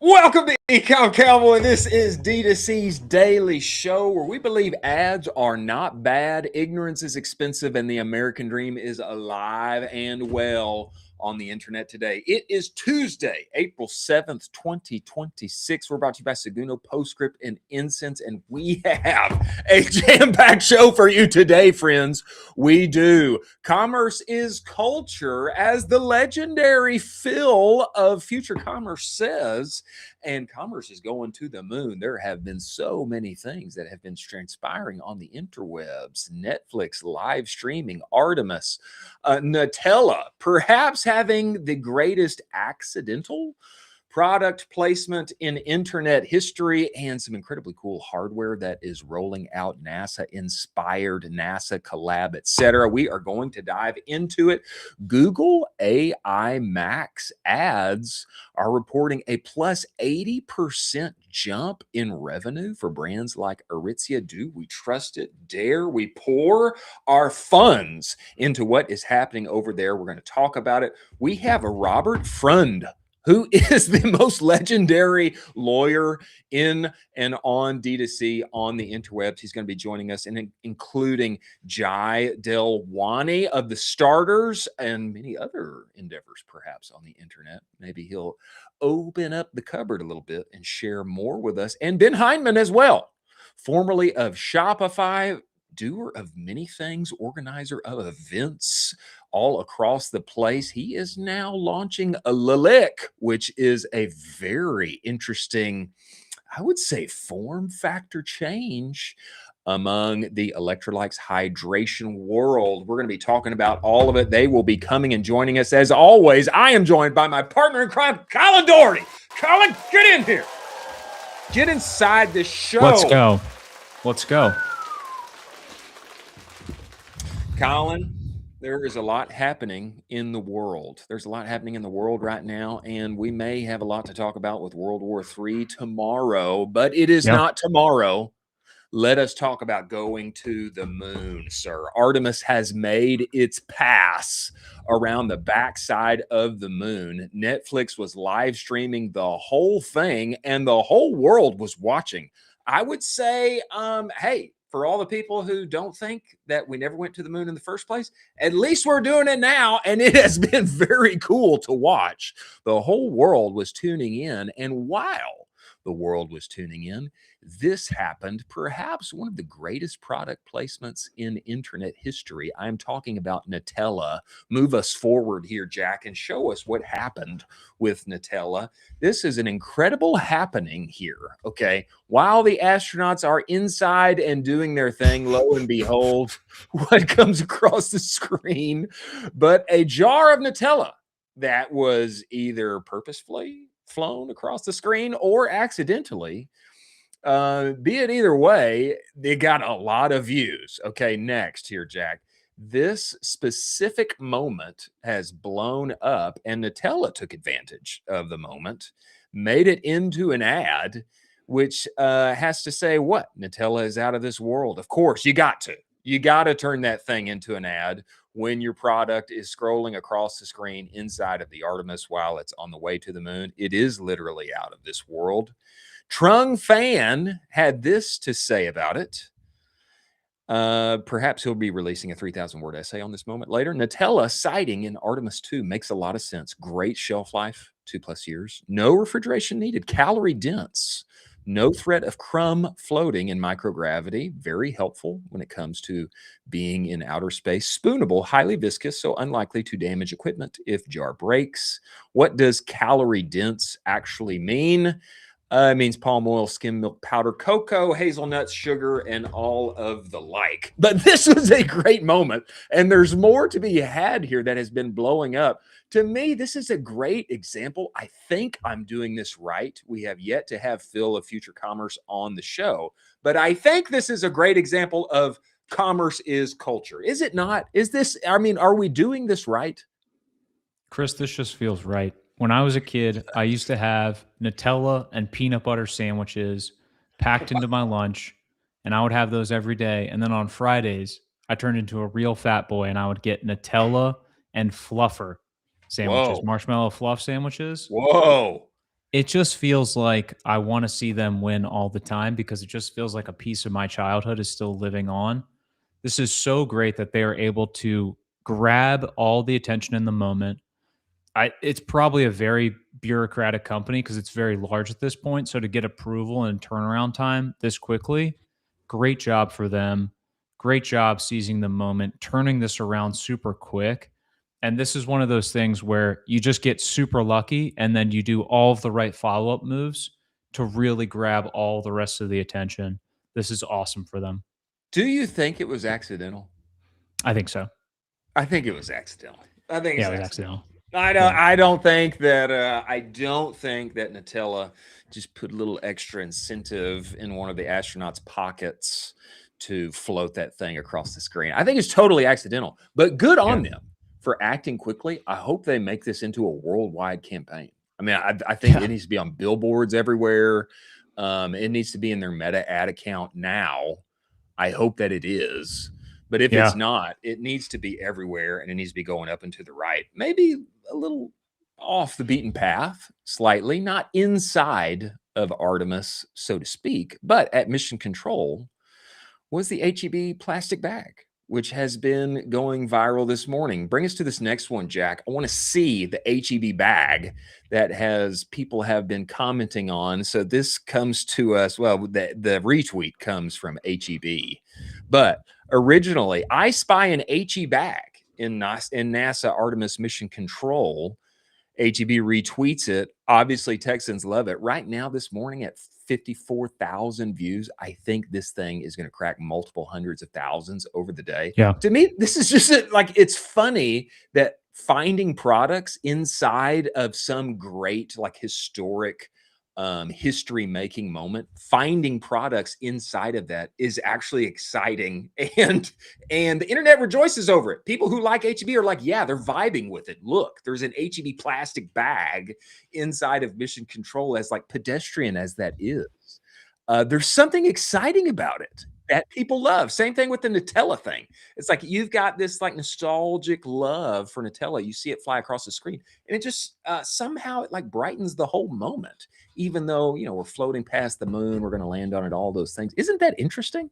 Welcome to Ecom Cowboy. This is D2C's daily show where we believe ads are not bad, ignorance is expensive, and the American dream is alive and well on the internet today. It is Tuesday, April 7th, 2026. We're brought to you by Seguno, Postscript, and Incense, and we have a jam-packed show for you today, friends. We do. Commerce is culture, as the legendary Phil of Future Commerce says. And commerce is going to the moon. There have been so many things that have been transpiring on the interwebs. Netflix, live streaming, Artemis, Nutella, perhaps having the greatest accidental product placement in internet history, and some incredibly cool hardware that is rolling out, NASA inspired, NASA collab, etc. We are going to dive into it. Google AI Max ads are reporting a plus 80% jump in revenue for brands like Aritzia. Do we trust it? Dare we pour our funds into what is happening over there? We're going to talk about it. We have a Robert Freund, who is the most legendary lawyer in and on D2C on the interwebs. He's going to be joining us, and including Jai Dolwani of the Starters and many other endeavors perhaps on the internet. Maybe he'll open up the cupboard a little bit and share more with us. And Ben Hindman as well, formerly of Shopify, doer of many things, organizer of events all across the place. He is now launching a Lilic, which is a very interesting, I would say, form factor change among the electrolytes hydration world. We're going to be talking about all of it. They will be coming and joining us. As always, I am joined by my partner in crime, Colin Doherty. Colin, get in here. Get inside this show. Let's go. Let's go. Colin, there is a lot happening in the world. There's a lot happening in the world right now, and we may have a lot to talk about with World War III tomorrow, but it is not tomorrow. Let us talk about going to the moon, sir. Artemis has made its pass around the backside of the moon. Netflix was live streaming the whole thing, and the whole world was watching. I would say, hey, for all the people who don't think that we never went to the moon in the first place, at least we're doing it now, and it has been very cool to watch. The whole world was tuning in, and while the world was tuning in, this happened, perhaps one of the greatest product placements in internet history. I'm talking about Nutella. Move us forward here, Jack, and show us what happened with Nutella. This is an incredible happening here, okay? While the astronauts are inside and doing their thing, lo and behold, what comes across the screen but a jar of Nutella that was either purposefully flown across the screen or accidentally. Be it either way, they got a lot of views. Okay, next here, Jack. This specific moment has blown up, and Nutella took advantage of the moment, made it into an ad, which has to say what? Nutella is out of this world. Of course, you got to. You got to turn that thing into an ad when your product is scrolling across the screen inside of the Artemis while it's on the way to the moon. It is literally out of this world. Trung Fan had this to say about it. Perhaps he'll be releasing a 3,000-word essay on this moment later. Nutella sighting in Artemis 2 makes a lot of sense. Great shelf life, 2+ years. No refrigeration needed. Calorie dense. No threat of crumb floating in microgravity. Very helpful when it comes to being in outer space. Spoonable, highly viscous, so unlikely to damage equipment if jar breaks. What does calorie dense actually mean? It means palm oil, skim milk, powder, cocoa, hazelnuts, sugar, and all of the like. But this was a great moment, and there's more to be had here that has been blowing up. To me, this is a great example. I think I'm doing this right. We have yet to have Phil of Future Commerce on the show, but I think this is a great example of commerce is culture. Is it not? Is this, I mean, are we doing this right? Chris, this just feels right. When I was a kid, I used to have Nutella and peanut butter sandwiches packed into my lunch, and I would have those every day. And then on Fridays, I turned into a real fat boy, and I would get Nutella and Fluffer sandwiches, Whoa. marshmallow fluff sandwiches. Whoa. It just feels like I want to see them win all the time because it just feels like a piece of my childhood is still living on. This is so great that they are able to grab all the attention in the moment. It's probably a very bureaucratic company because it's very large at this point. So to get approval and turnaround time this quickly, great job for them. Great job seizing the moment, turning this around super quick. And this is one of those things where you just get super lucky and then you do all of the right follow up moves to really grab all the rest of the attention. This is awesome for them. Do you think it was accidental? I think so. I think it was accidental. I think it's Yeah, it was accidental. accidental. I Yeah. don't think that Nutella just put a little extra incentive in one of the astronauts' pockets to float that thing across the screen. I think it's totally accidental, but good Yeah. on them for acting quickly. I hope they make this into a worldwide campaign. I mean, I think it needs to be on billboards everywhere. It needs to be in their Meta ad account now. I hope that it is. But if it's not, it needs to be everywhere and it needs to be going up and to the right. Maybe a little off the beaten path, slightly, not inside of Artemis, so to speak, but at mission control was the HEB plastic bag, which has been going viral this morning. Bring us to this next one, Jack. I want to see the HEB bag that people have been commenting on. So this comes to us, well, the retweet comes from HEB. But originally, I spy an HE bag in NASA Artemis Mission Control. HEB retweets it. Obviously, Texans love it. Right now, this morning at 54,000 views, I think this thing is going to crack multiple hundreds of thousands over the day. Yeah. To me, this is just it's funny that finding products inside of some great, historic history making moment, finding products inside of that is actually exciting, and the internet rejoices over it. People who like HEB are like, yeah, they're vibing with it. Look, there's an HEB plastic bag inside of Mission Control, as pedestrian as that is. There's something exciting about it that people love. Same thing with the Nutella thing. It's like you've got this nostalgic love for Nutella. You see it fly across the screen, and it just somehow it brightens the whole moment. Even though we're floating past the moon, we're going to land on it. All those things. Isn't that interesting?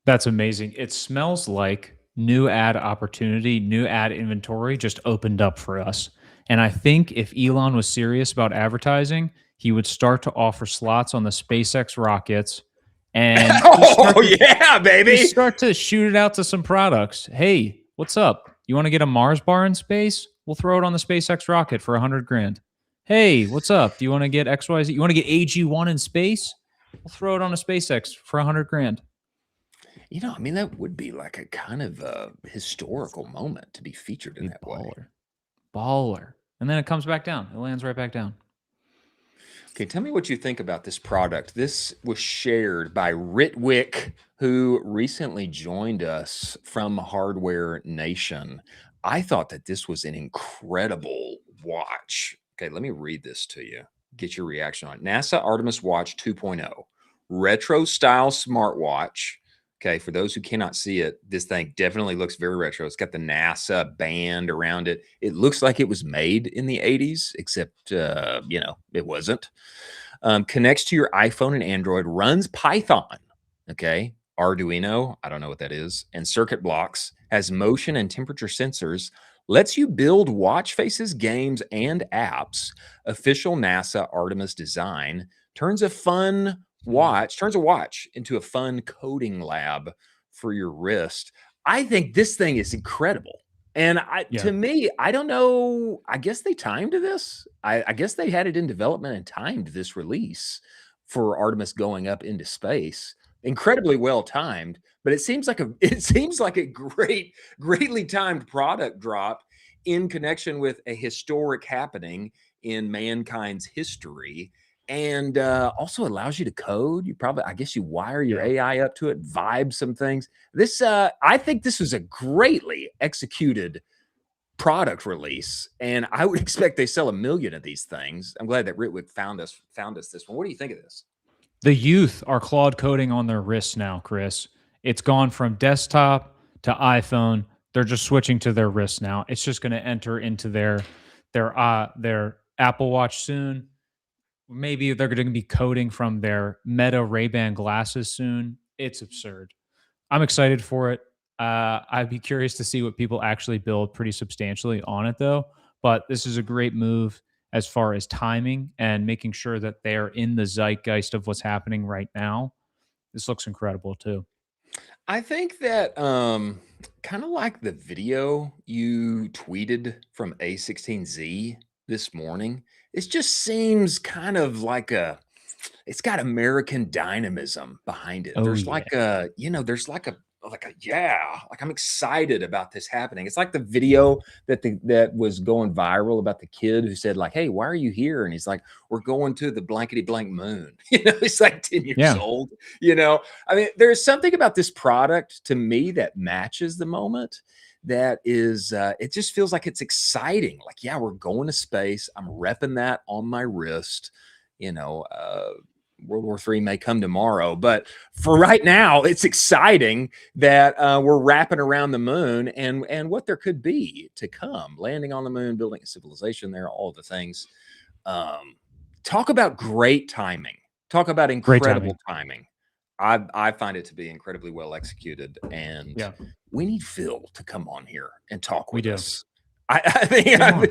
That's amazing. It smells like new ad opportunity, new ad inventory just opened up for us. And I think if Elon was serious about advertising, he would start to offer slots on the SpaceX rockets and yeah, baby. just start to shoot it out to some products. Hey, what's up? You want to get a Mars bar in space? We'll throw it on the SpaceX rocket for 100 grand. Hey, what's up? Do you want to get XYZ? You want to get AG1 in space? We'll throw it on a SpaceX for 100 grand. I mean, that would be a kind of a historical moment to be featured in that way. Baller. And then it comes back down. It lands right back down. Okay, tell me what you think about this product. This was shared by Ritwick, who recently joined us from Hardware Nation. I thought that this was an incredible watch. Okay, let me read this to you. Get your reaction on it. NASA Artemis Watch 2.0, retro style smartwatch. Okay, for those who cannot see it, this thing definitely looks very retro. It's got the NASA band around it. It looks like it was made in the 80s, except, it wasn't. Connects to your iPhone and Android, runs Python, okay? Arduino, I don't know what that is, and circuit blocks, has motion and temperature sensors, lets you build watch faces, games, and apps. Official NASA Artemis design, turns a watch into a fun coding lab for your wrist. I think this thing is incredible. And to me, I don't know. I guess they timed this. I guess they had it in development and timed this release for Artemis going up into space. Incredibly well timed, but it seems like a greatly timed product drop in connection with a historic happening in mankind's history. And also allows you to code. I guess you wire your AI up to it, vibe some things. I think this was a greatly executed product release, and I would expect they sell 1 million of these things. I'm glad that Ritwick found us this one. What do you think of this? The youth are Claude coding on their wrists now, Chris. It's gone from desktop to iPhone. They're just switching to their wrists now. It's just going to enter into their Apple Watch soon. maybe they're going to be coding from their Meta Ray-Ban glasses soon. It's absurd. I'm excited for it. I'd be curious to see what people actually build pretty substantially on it, though. But this is a great move as far as timing and making sure that they're in the zeitgeist of what's happening right now. This looks incredible, too. I think that kind of like the video you tweeted from A16Z this morning, it just seems kind of like it's got American dynamism behind it. Oh, There's yeah. like there's like I'm excited about this happening. It's like the video that was going viral about the kid who said like, "Hey, why are you here?" And he's like, "We're going to the blankety blank moon." He's like 10 years Yeah. old. I mean, there's something about this product to me that matches the moment. That is, it just feels like it's exciting. Like, yeah, we're going to space. I'm repping that on my wrist. You know, World War III may come tomorrow, but for right now, it's exciting that we're wrapping around the moon and what there could be to come, landing on the moon, building a civilization there, all of the things. Talk about great timing. Talk about Great incredible timing. timing. I find it to be incredibly well executed, and Yeah, we need Phil to come on here and talk we with do. us. I think Come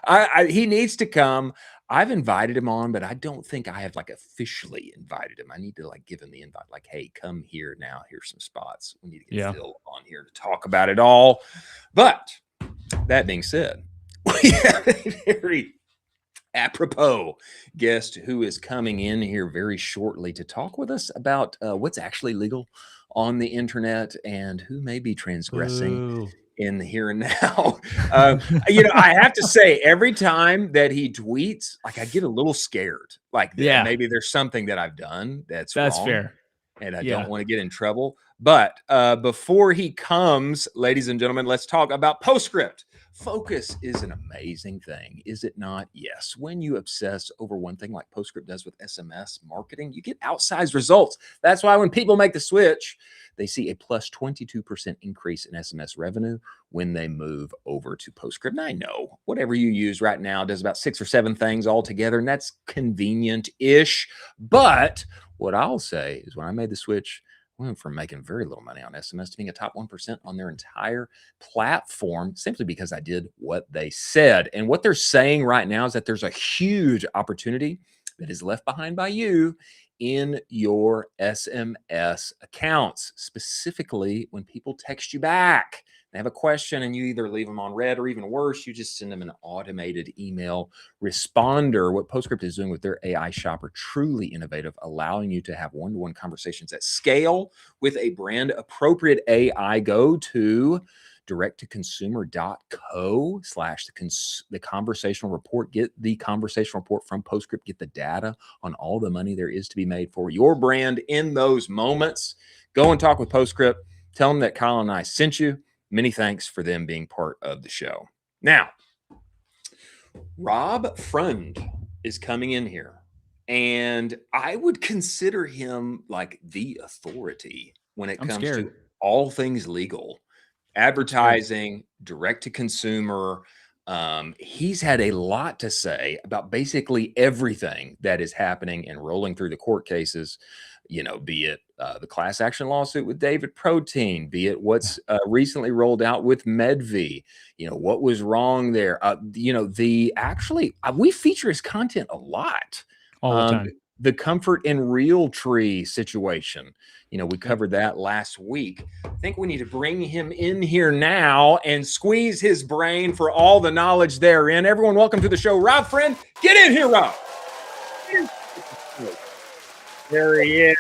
on. he needs to come. I've invited him on, but I don't think I have like officially invited him. I need to like give him the invite, like, hey, come here now. Here's some spots. We need to get Yeah. Phil on here to talk about it all. But that being said, we have a very apropos guest who is coming in here very shortly to talk with us about what's actually legal on the internet and who may be transgressing Boo. in the here and now. I have to say, every time that he tweets, like I get a little scared. Like Yeah, maybe there's something that I've done that's that's wrong, fair. and I don't Yeah. want to get in trouble. But before he comes, ladies and gentlemen, let's talk about Postscript. Focus is an amazing thing, is it not? Yes. When you obsess over one thing like Postscript does with SMS marketing, you get outsized results. That's why when people make the switch, they see a plus 22% increase in SMS revenue when they move over to Postscript. And I know whatever you use right now does about 6 or 7 things all together, and that's convenient-ish. But what I'll say is when I made the switch, I went from making very little money on SMS to being a top 1% on their entire platform simply because I did what they said. And what they're saying right now is that there's a huge opportunity that is left behind by you in your SMS accounts, specifically when people text you back. They have a question and you either leave them on red or even worse, you just send them an automated email responder. What Postscript is doing with their AI shopper, truly innovative, allowing you to have one-to-one conversations at scale with a brand appropriate AI. Go to directtoconsumer.co/the conversational report. Get the conversational report from Postscript. Get the data on all the money there is to be made for your brand in those moments. Go and talk with Postscript. Tell them that Kyle and I sent you. Many thanks for them being part of the show. Now, Rob Freund is coming in here, and I would consider him like the authority when it I'm comes to scared. all things legal, I'm scared. advertising, direct to consumer. He's had a lot to say about basically everything that is happening and rolling through the court cases, be it the class action lawsuit with David Protein, be it what's recently rolled out with Medv, what was wrong there. We feature his content a lot. All the Um, time. the Comfort and Real Tree situation, we Yep. covered that last week. I think we need to bring him in here now and squeeze his brain for all the knowledge therein. Everyone, welcome to the show. Rob Friend, get in here, Rob. There he is.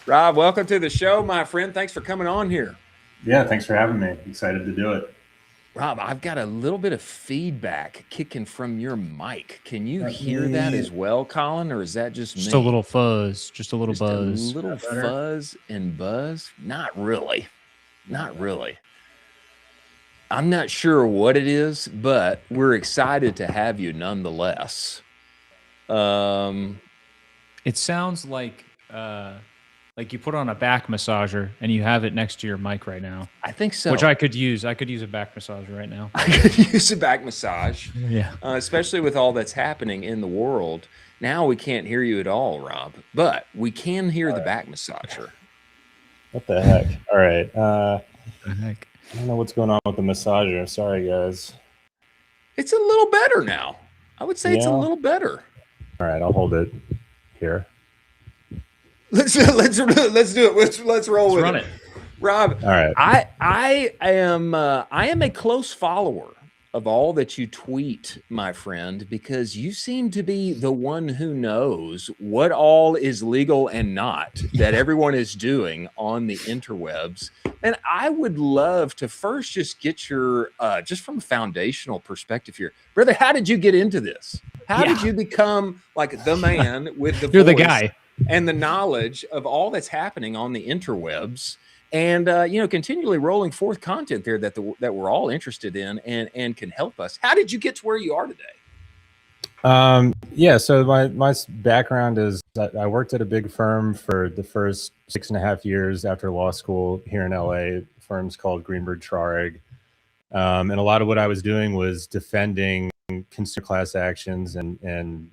Rob, welcome to the show, my friend. Thanks for coming on here. Yeah, thanks for having me. Excited to do it. Rob, I've got a little bit of feedback kicking from your mic. Can you hear that as well, Colin, or is that just me? Just a little fuzz. Just a little Just buzz. a little fuzz and buzz? Not really. Not really. I'm not sure what it is, but we're excited to have you nonetheless. It sounds like Like you put on a back massager and you have it next to your mic right now. I think so. Which I could use. I could use a back massager right now. I could use a back massage. Yeah. Especially with all that's happening in the world. Now we can't hear you at all, Rob, but we can hear the back massager. What the heck? All right. What the heck? I don't know what's going on with the massager. Sorry, guys. It's a little better now. I would say it's a little better. All right, I'll hold it here. Let's do it. Let's roll with it. Rob, all right. I am a close follower of all that you tweet, my friend, because you seem to be the one who knows what all is legal and not that everyone is doing on the interwebs. And I would love to first just get your, just from a foundational perspective here, brother, how did you get into this? How did you become like the man with the You're voice the guy and the knowledge of all that's happening on the interwebs? And, continually rolling forth content there that we're all interested in and can help us. How did you get to where you are today? Yeah, so my background is that I worked at a big firm for the first 6.5 years after law school here in LA. Firm's called Greenberg Traurig. And a lot of what I was doing was defending consumer class actions and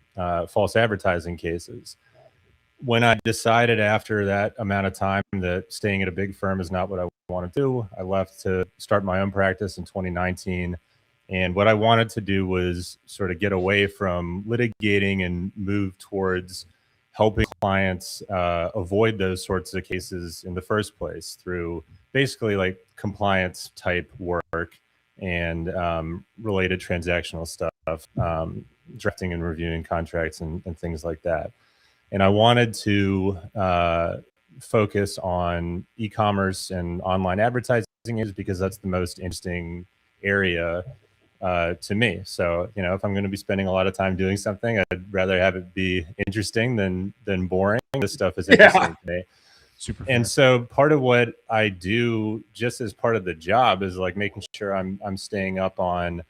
false advertising cases. When I decided after that amount of time that staying at a big firm is not what I want to do, I left to start my own practice in 2019. And what I wanted to do was sort of get away from litigating and move towards helping clients avoid those sorts of cases in the first place through basically like compliance type work and related transactional stuff, drafting and reviewing contracts and things like that. And I wanted to focus on e-commerce and online advertising because that's the most interesting area to me. So, if I'm going to be spending a lot of time doing something, I'd rather have it be interesting than boring. This stuff is interesting to me. Super and fair. So part of what I do just as part of the job is like making sure I'm staying up on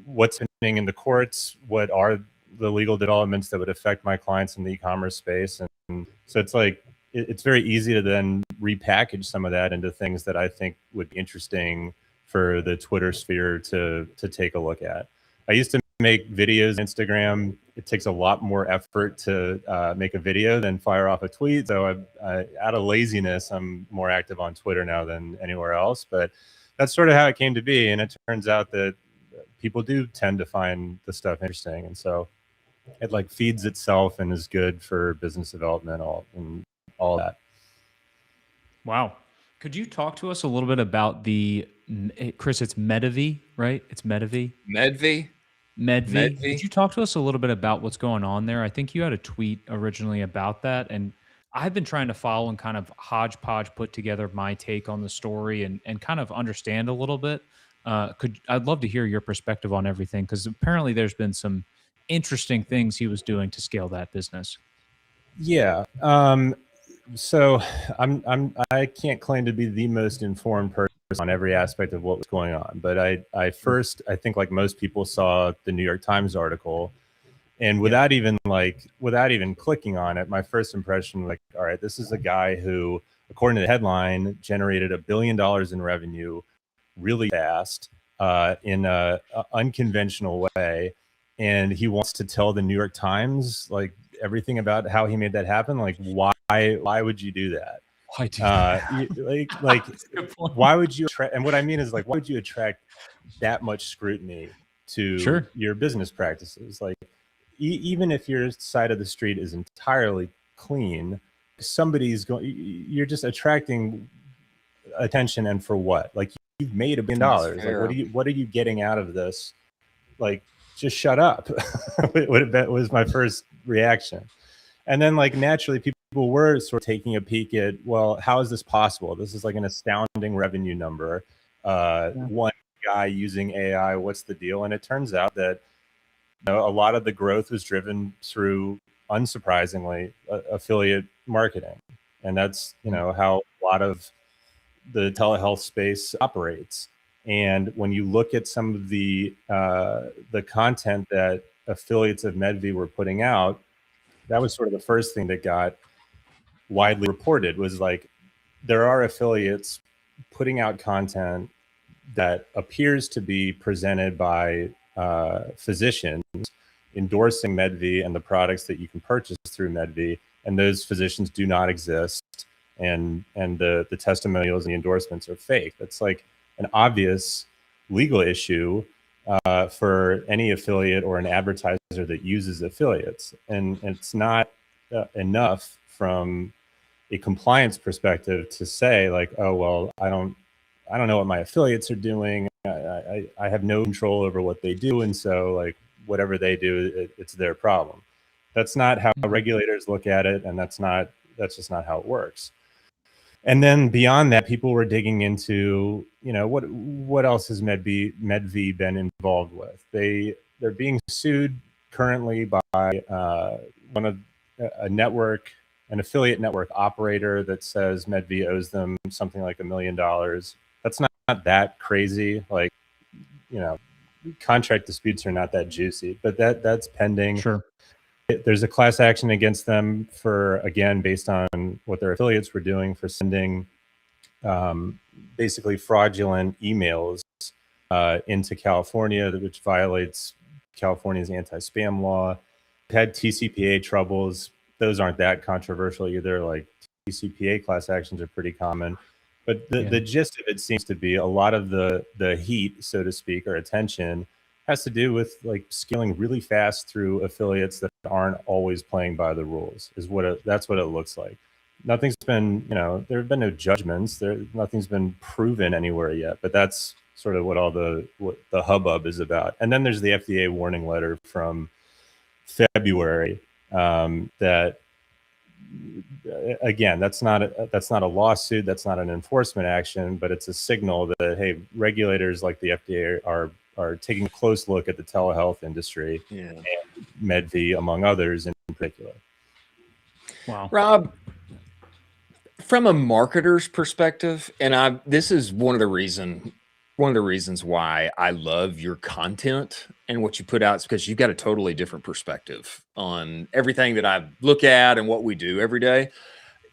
what's happening in the courts, what are the legal developments that would affect my clients in the e-commerce space. And so it's like, it's very easy to then repackage some of that into things that I think would be interesting for the Twitter sphere to take a look at. I used to make videos on Instagram. It takes a lot more effort to make a video than fire off a tweet. So out of laziness, I'm more active on Twitter now than anywhere else, but that's sort of how it came to be. And it turns out that people do tend to find the stuff interesting. And so it like feeds itself and is good for business development and all that. Wow. Could you talk to us a little bit about Chris, it's Medivy, right? It's Medivy. Medvy. Could you talk to us a little bit about what's going on there? I think you had a tweet originally about that, and I've been trying to follow and kind of hodgepodge put together my take on the story and kind of understand a little bit. I'd love to hear your perspective on everything, because apparently there's been some interesting things he was doing to scale that business. Yeah. So I can't claim to be the most informed person on every aspect of what was going on, but I think like most people saw the New York Times article, and without even clicking on it, my first impression was like, all right, this is a guy who, according to the headline, generated $1 billion in revenue really fast in a unconventional way. And he wants to tell the New York Times like everything about how he made that happen. Like, why would you do that? Why do that? Why would you attract? And what I mean is like, why would you attract that much scrutiny to your business practices? Like, even if your side of the street is entirely clean, you're just attracting attention, and for what? Like, you've made $1 billion. Like, what are you getting out of this? Like, just shut up. was my first reaction. And then like naturally people were sort of taking a peek at, well, how is this possible? This is like an astounding revenue number. One guy using AI, what's the deal? And it turns out that a lot of the growth was driven through, unsurprisingly, affiliate marketing. And that's, how a lot of the telehealth space operates. And when you look at some of the content that affiliates of Medivy were putting out, that was sort of the first thing that got widely reported was like, there are affiliates putting out content that appears to be presented by physicians endorsing MedV and the products that you can purchase through MedV, and those physicians do not exist, and the testimonials and the endorsements are fake. That's like an obvious legal issue for any affiliate or an advertiser that uses affiliates, and it's not enough from a compliance perspective to say like, oh well, I don't know what my affiliates are doing. I have no control over what they do, and so like whatever they do, it's their problem. That's not how regulators look at it, and that's just not how it works. And then beyond that, people were digging into, you know, what else has MedV been involved with? They're being sued currently by one of an affiliate network operator that says MedV owes them something like $1 million. That's not that crazy. Like, you know, contract disputes are not that juicy, but that's pending. Sure. There's a class action against them for, again, based on what their affiliates were doing for sending basically fraudulent emails into California, which violates California's anti-spam law. Had TCPA troubles. Those aren't that controversial either. Like TCPA class actions are pretty common. But the gist of it seems to be a lot of the heat, so to speak, or attention has to do with like scaling really fast through affiliates that aren't always playing by the rules. That's what it looks like. Nothing's been, you know, there have been no judgments. Nothing's been proven anywhere yet. But that's sort of what the hubbub is about. And then there's the FDA warning letter from February that, again, that's not a lawsuit, that's not an enforcement action, but it's a signal that, hey, regulators like the FDA are taking a close look at the telehealth industry and MedV, among others, in particular. Wow. Rob, from a marketer's perspective, and this is one of the reasons why I love your content and what you put out, is because you've got a totally different perspective on everything that I look at and what we do every day.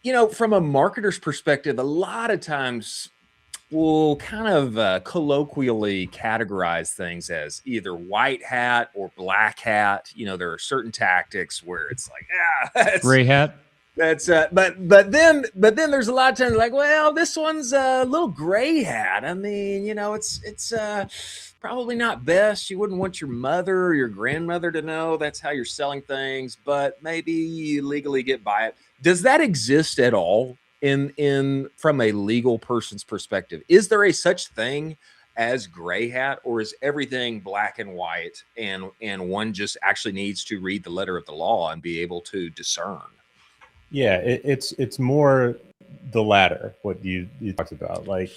You know, from a marketer's perspective, a lot of times we'll kind of colloquially categorize things as either white hat or black hat. You know, there are certain tactics where it's like, yeah, gray hat. That's but then there's a lot of times like, well, this one's a little gray hat. I mean, you know, it's probably not best. You wouldn't want your mother or your grandmother to know that's how you're selling things, but maybe you legally get by it. Does that exist at all in from a legal person's perspective? Is there a such thing as gray hat, or is everything black and white, and one just actually needs to read the letter of the law and be able to discern? Yeah, it's more the latter, what you talked about. Like,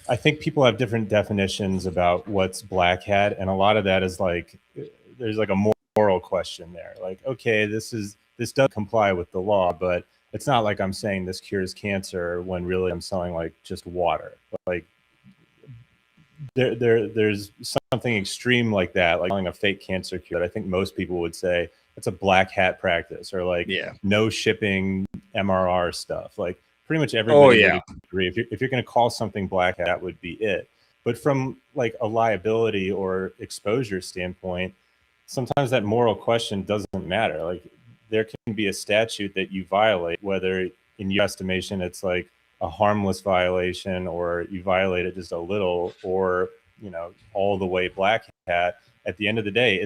I think people have different definitions about what's black hat, and a lot of that is like, there's like a moral question there. Like, okay, this does comply with the law, but it's not like I'm saying this cures cancer when really I'm selling like just water. Like, there's something extreme like that, like selling a fake cancer cure, that I think most people would say it's a black hat practice, or like no shipping MRR stuff. Like pretty much everybody would agree. If you're going to call something black hat, that would be it. But from like a liability or exposure standpoint, sometimes that moral question doesn't matter. Like there can be a statute that you violate, whether in your estimation it's like a harmless violation, or you violate it just a little, or, you know, all the way black hat. At the end of the day,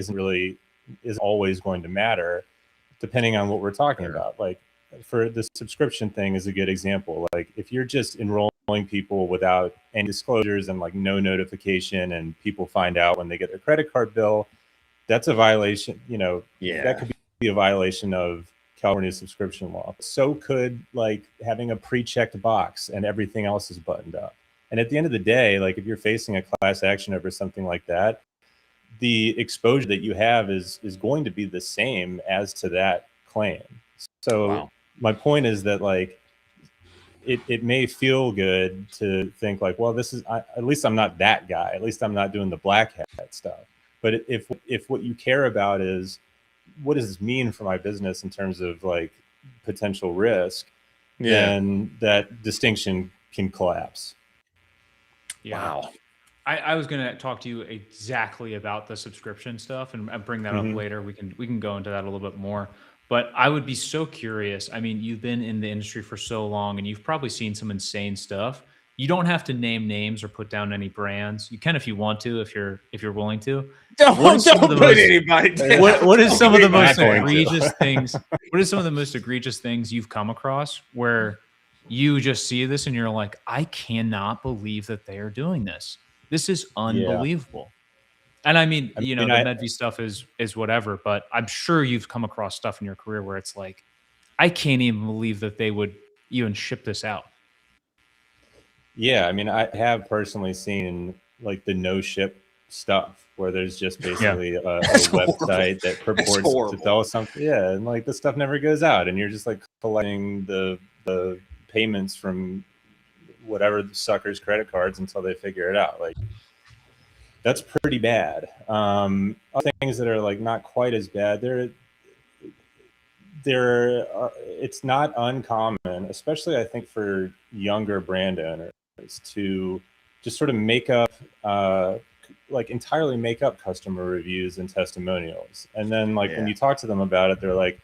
is always going to matter, depending on what we're talking about. Like for the subscription thing is a good example. Like if you're just enrolling people without any disclosures and like no notification, and people find out when they get their credit card bill, that's a violation. You know, that could be a violation of California's subscription law. So could like having a pre-checked box and everything else is buttoned up. And at the end of the day, like if you're facing a class action over something like that, the exposure that you have is going to be the same as to that claim. So my point is that like it may feel good to think like, well, this is at least I'm not that guy. At least I'm not doing the black hat stuff. But if what you care about is what does this mean for my business in terms of like potential risk, then that distinction can collapse. Yeah. Wow. I was going to talk to you exactly about the subscription stuff and bring that up later. We can go into that a little bit more. But I would be so curious. I mean, you've been in the industry for so long, and you've probably seen some insane stuff. You don't have to name names or put down any brands. You can if you want to, if you're willing to. Don't put anybody down. What is some of the most Not going to. egregious things? What is some of the most egregious things you've come across where you just see this and you're like, I cannot believe that they are doing this. This is unbelievable. And I mean, the Medvi stuff is whatever, but I'm sure you've come across stuff in your career where it's like, I can't even believe that they would even ship this out. Yeah, I mean, I have personally seen like the no ship stuff where there's just basically a website that purports to tell us something. Yeah, and like the stuff never goes out, and you're just like collecting the payments from whatever the sucker's credit cards until they figure it out. Like, that's pretty bad. Other things that are like not quite as bad, it's not uncommon, especially I think for younger brand owners, to just sort of make up, like entirely make up customer reviews and testimonials. And then like when you talk to them about it, they're like,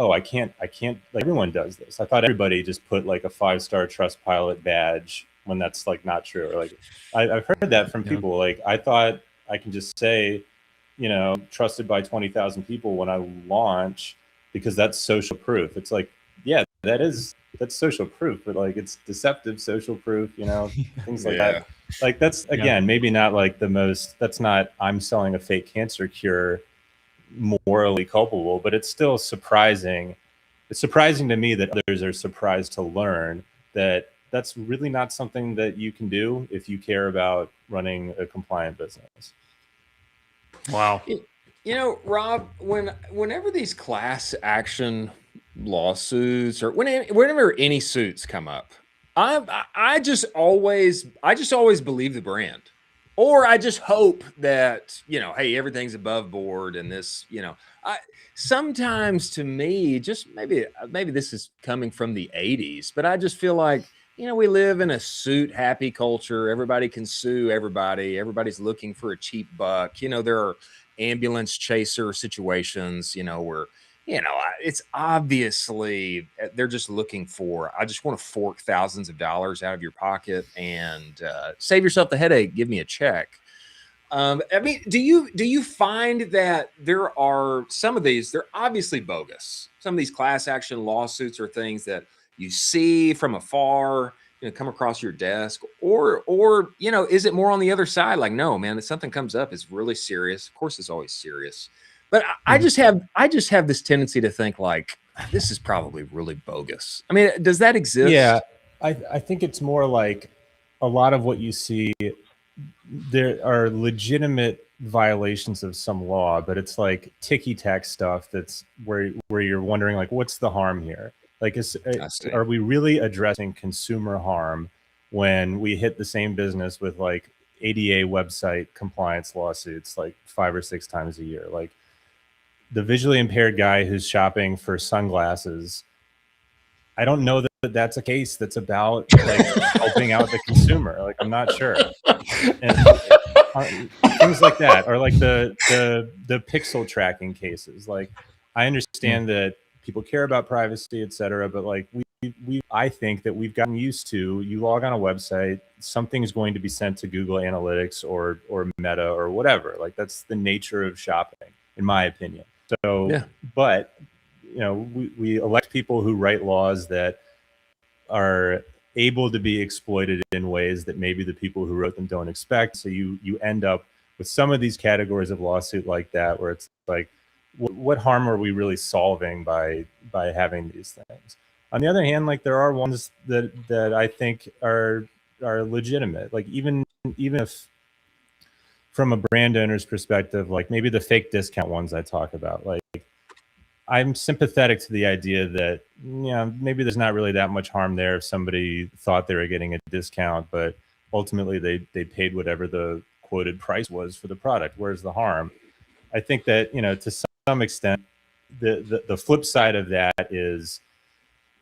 oh, I can't, like everyone does this. I thought everybody just put like a 5-star Trustpilot badge when that's like not true. Or like, I've heard that from people. Like, I thought I can just say, trusted by 20,000 people when I launch, because that's social proof. It's like, yeah, that's social proof, but like it's deceptive social proof, things like that. Like that's, again, maybe not like that's not, I'm selling a fake cancer cure, morally culpable, but it's still surprising. It's surprising to me that others are surprised to learn that that's really not something that you can do if you care about running a compliant business. Wow. Rob, whenever these class action lawsuits or whenever any suits come up, I just always believe the brand, or I just hope that, hey, everything's above board and this, sometimes to me, just maybe this is coming from the 80s, but I just feel like, we live in a suit happy culture. Everybody can sue everybody. Everybody's looking for a cheap buck. There are ambulance chaser situations, where, it's obviously they're just looking for, I just want to fork thousands of dollars out of your pocket and save yourself the headache. Give me a check. I mean, do you find that there are some of these, they're obviously bogus. Some of these class action lawsuits are things that you see from afar, come across your desk, or is it more on the other side? Like, no, man, if something comes up, it's really serious. Of course, it's always serious. But I just have this tendency to think like, this is probably really bogus. I mean, does that exist? Yeah, I think it's more like a lot of what you see, there are legitimate violations of some law, but it's like ticky-tack stuff that's where you're wondering, like, what's the harm here? Like, are we really addressing consumer harm when we hit the same business with like ADA website compliance lawsuits like 5 or 6 times a year? Like, the visually impaired guy who's shopping for sunglasses, I don't know that that's a case that's about like helping out the consumer. Like, I'm not sure. And things like that, or like the pixel tracking cases. Like, I understand that people care about privacy, et cetera, but like I think that we've gotten used to, you log on a website, something's going to be sent to Google Analytics or Meta or whatever. Like, that's the nature of shopping, in my opinion. So, but we elect people who write laws that are able to be exploited in ways that maybe the people who wrote them don't expect. So you end up with some of these categories of lawsuit like that, where it's like, what harm are we really solving by having these things? On the other hand, like, there are ones that I think are legitimate. Like, even if from a brand owner's perspective, like maybe the fake discount ones I talk about, like, I'm sympathetic to the idea that, maybe there's not really that much harm there if somebody thought they were getting a discount, but ultimately they paid whatever the quoted price was for the product. Where's the harm? I think that, to some extent, the flip side of that is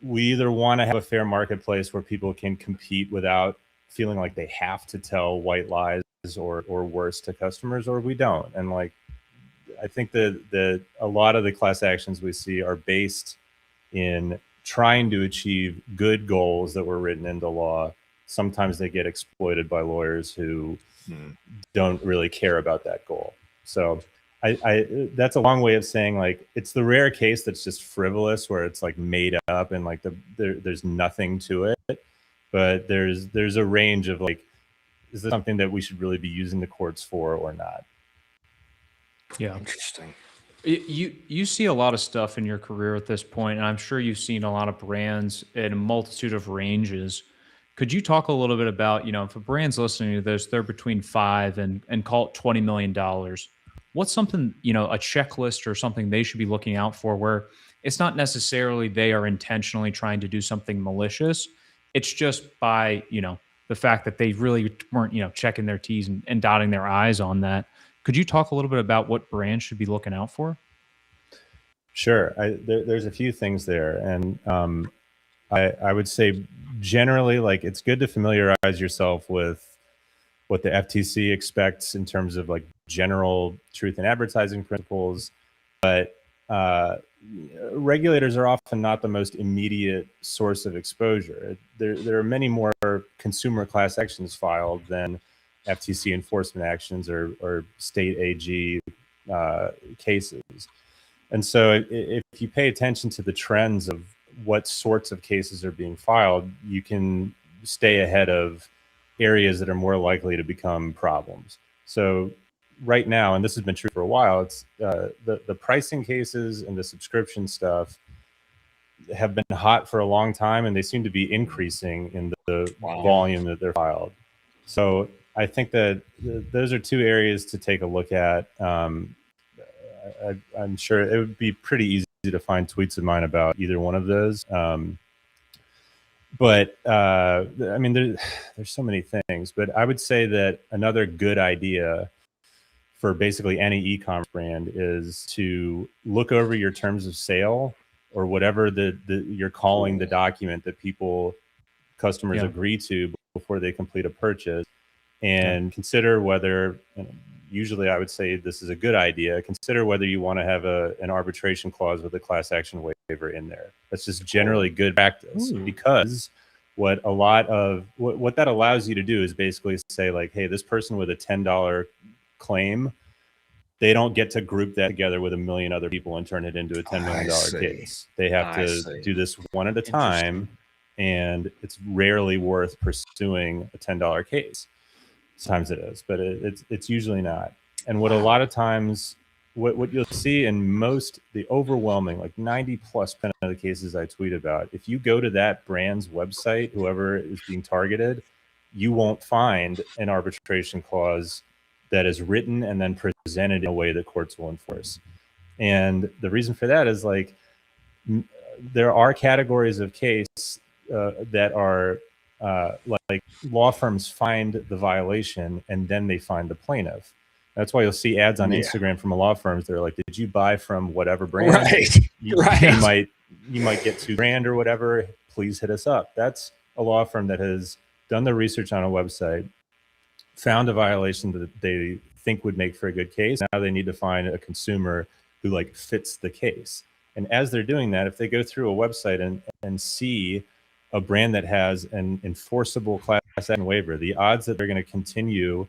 we either want to have a fair marketplace where people can compete without feeling like they have to tell white lies or worse to customers, or we don't. And like, I think that a lot of the class actions we see are based in trying to achieve good goals that were written into law. Sometimes they get exploited by lawyers who don't really care about that goal. So that's a long way of saying, like, it's the rare case that's just frivolous, where it's like made up and like there's nothing to it. But there's a range of like, is this something that we should really be using the courts for or not? Yeah. Interesting. You see a lot of stuff in your career at this point, and I'm sure you've seen a lot of brands in a multitude of ranges. Could you talk a little bit about, if a brand's listening to this, they're between $5 and call it $20 million. What's something, a checklist or something they should be looking out for, where it's not necessarily they are intentionally trying to do something malicious. It's just by, the fact that they really weren't, checking their T's and dotting their I's on that. Could you talk a little bit about what brands should be looking out for? Sure. There's a few things there. And I would say generally, like, it's good to familiarize yourself with what the FTC expects in terms of like general truth in advertising principles. But regulators are often not the most immediate source of exposure. There are many more consumer class actions filed than FTC enforcement actions or state AG cases. And so if you pay attention to the trends of what sorts of cases are being filed, you can stay ahead of areas that are more likely to become problems. So right now, and this has been true for a while, it's the pricing cases and the subscription stuff have been hot for a long time, and they seem to be increasing in the volume that they're filed. So I think that those are two areas to take a look at. I'm sure it would be pretty easy to find tweets of mine about either one of those. But I mean, there's so many things. But I would say that another good idea for basically any e-commerce brand is to look over your terms of sale, or whatever you're calling the document that customers agree to before they complete a purchase, and consider whether, usually I would say this is a good idea, consider whether you want to have an arbitration clause with a class action waiver in there. That's just generally good practice, because what that allows you to do is basically say, like, hey, this person with a $10 claim, they don't get to group that together with a million other people and turn it into a $10 million case. They have to do this one at a time, and it's rarely worth pursuing a $10 case. Sometimes it is, but it's usually not. And what a lot of times, what you'll see in the overwhelming, like 90+% of the cases I tweet about, if you go to that brand's website, whoever is being targeted, you won't find an arbitration clause that is written and then presented in a way that courts will enforce. And the reason for that is, like, there are categories of case that are like law firms find the violation and then they find the plaintiff. That's why you'll see ads on Instagram from a law firms. They're like, did you buy from whatever brand? Right. You might get $2,000 or whatever. Please hit us up. That's a law firm that has done the research on a website, found a violation that they think would make for a good case. Now they need to find a consumer who like fits the case. And as they're doing that, if they go through a website and see a brand that has an enforceable class action waiver, the odds that they're going to continue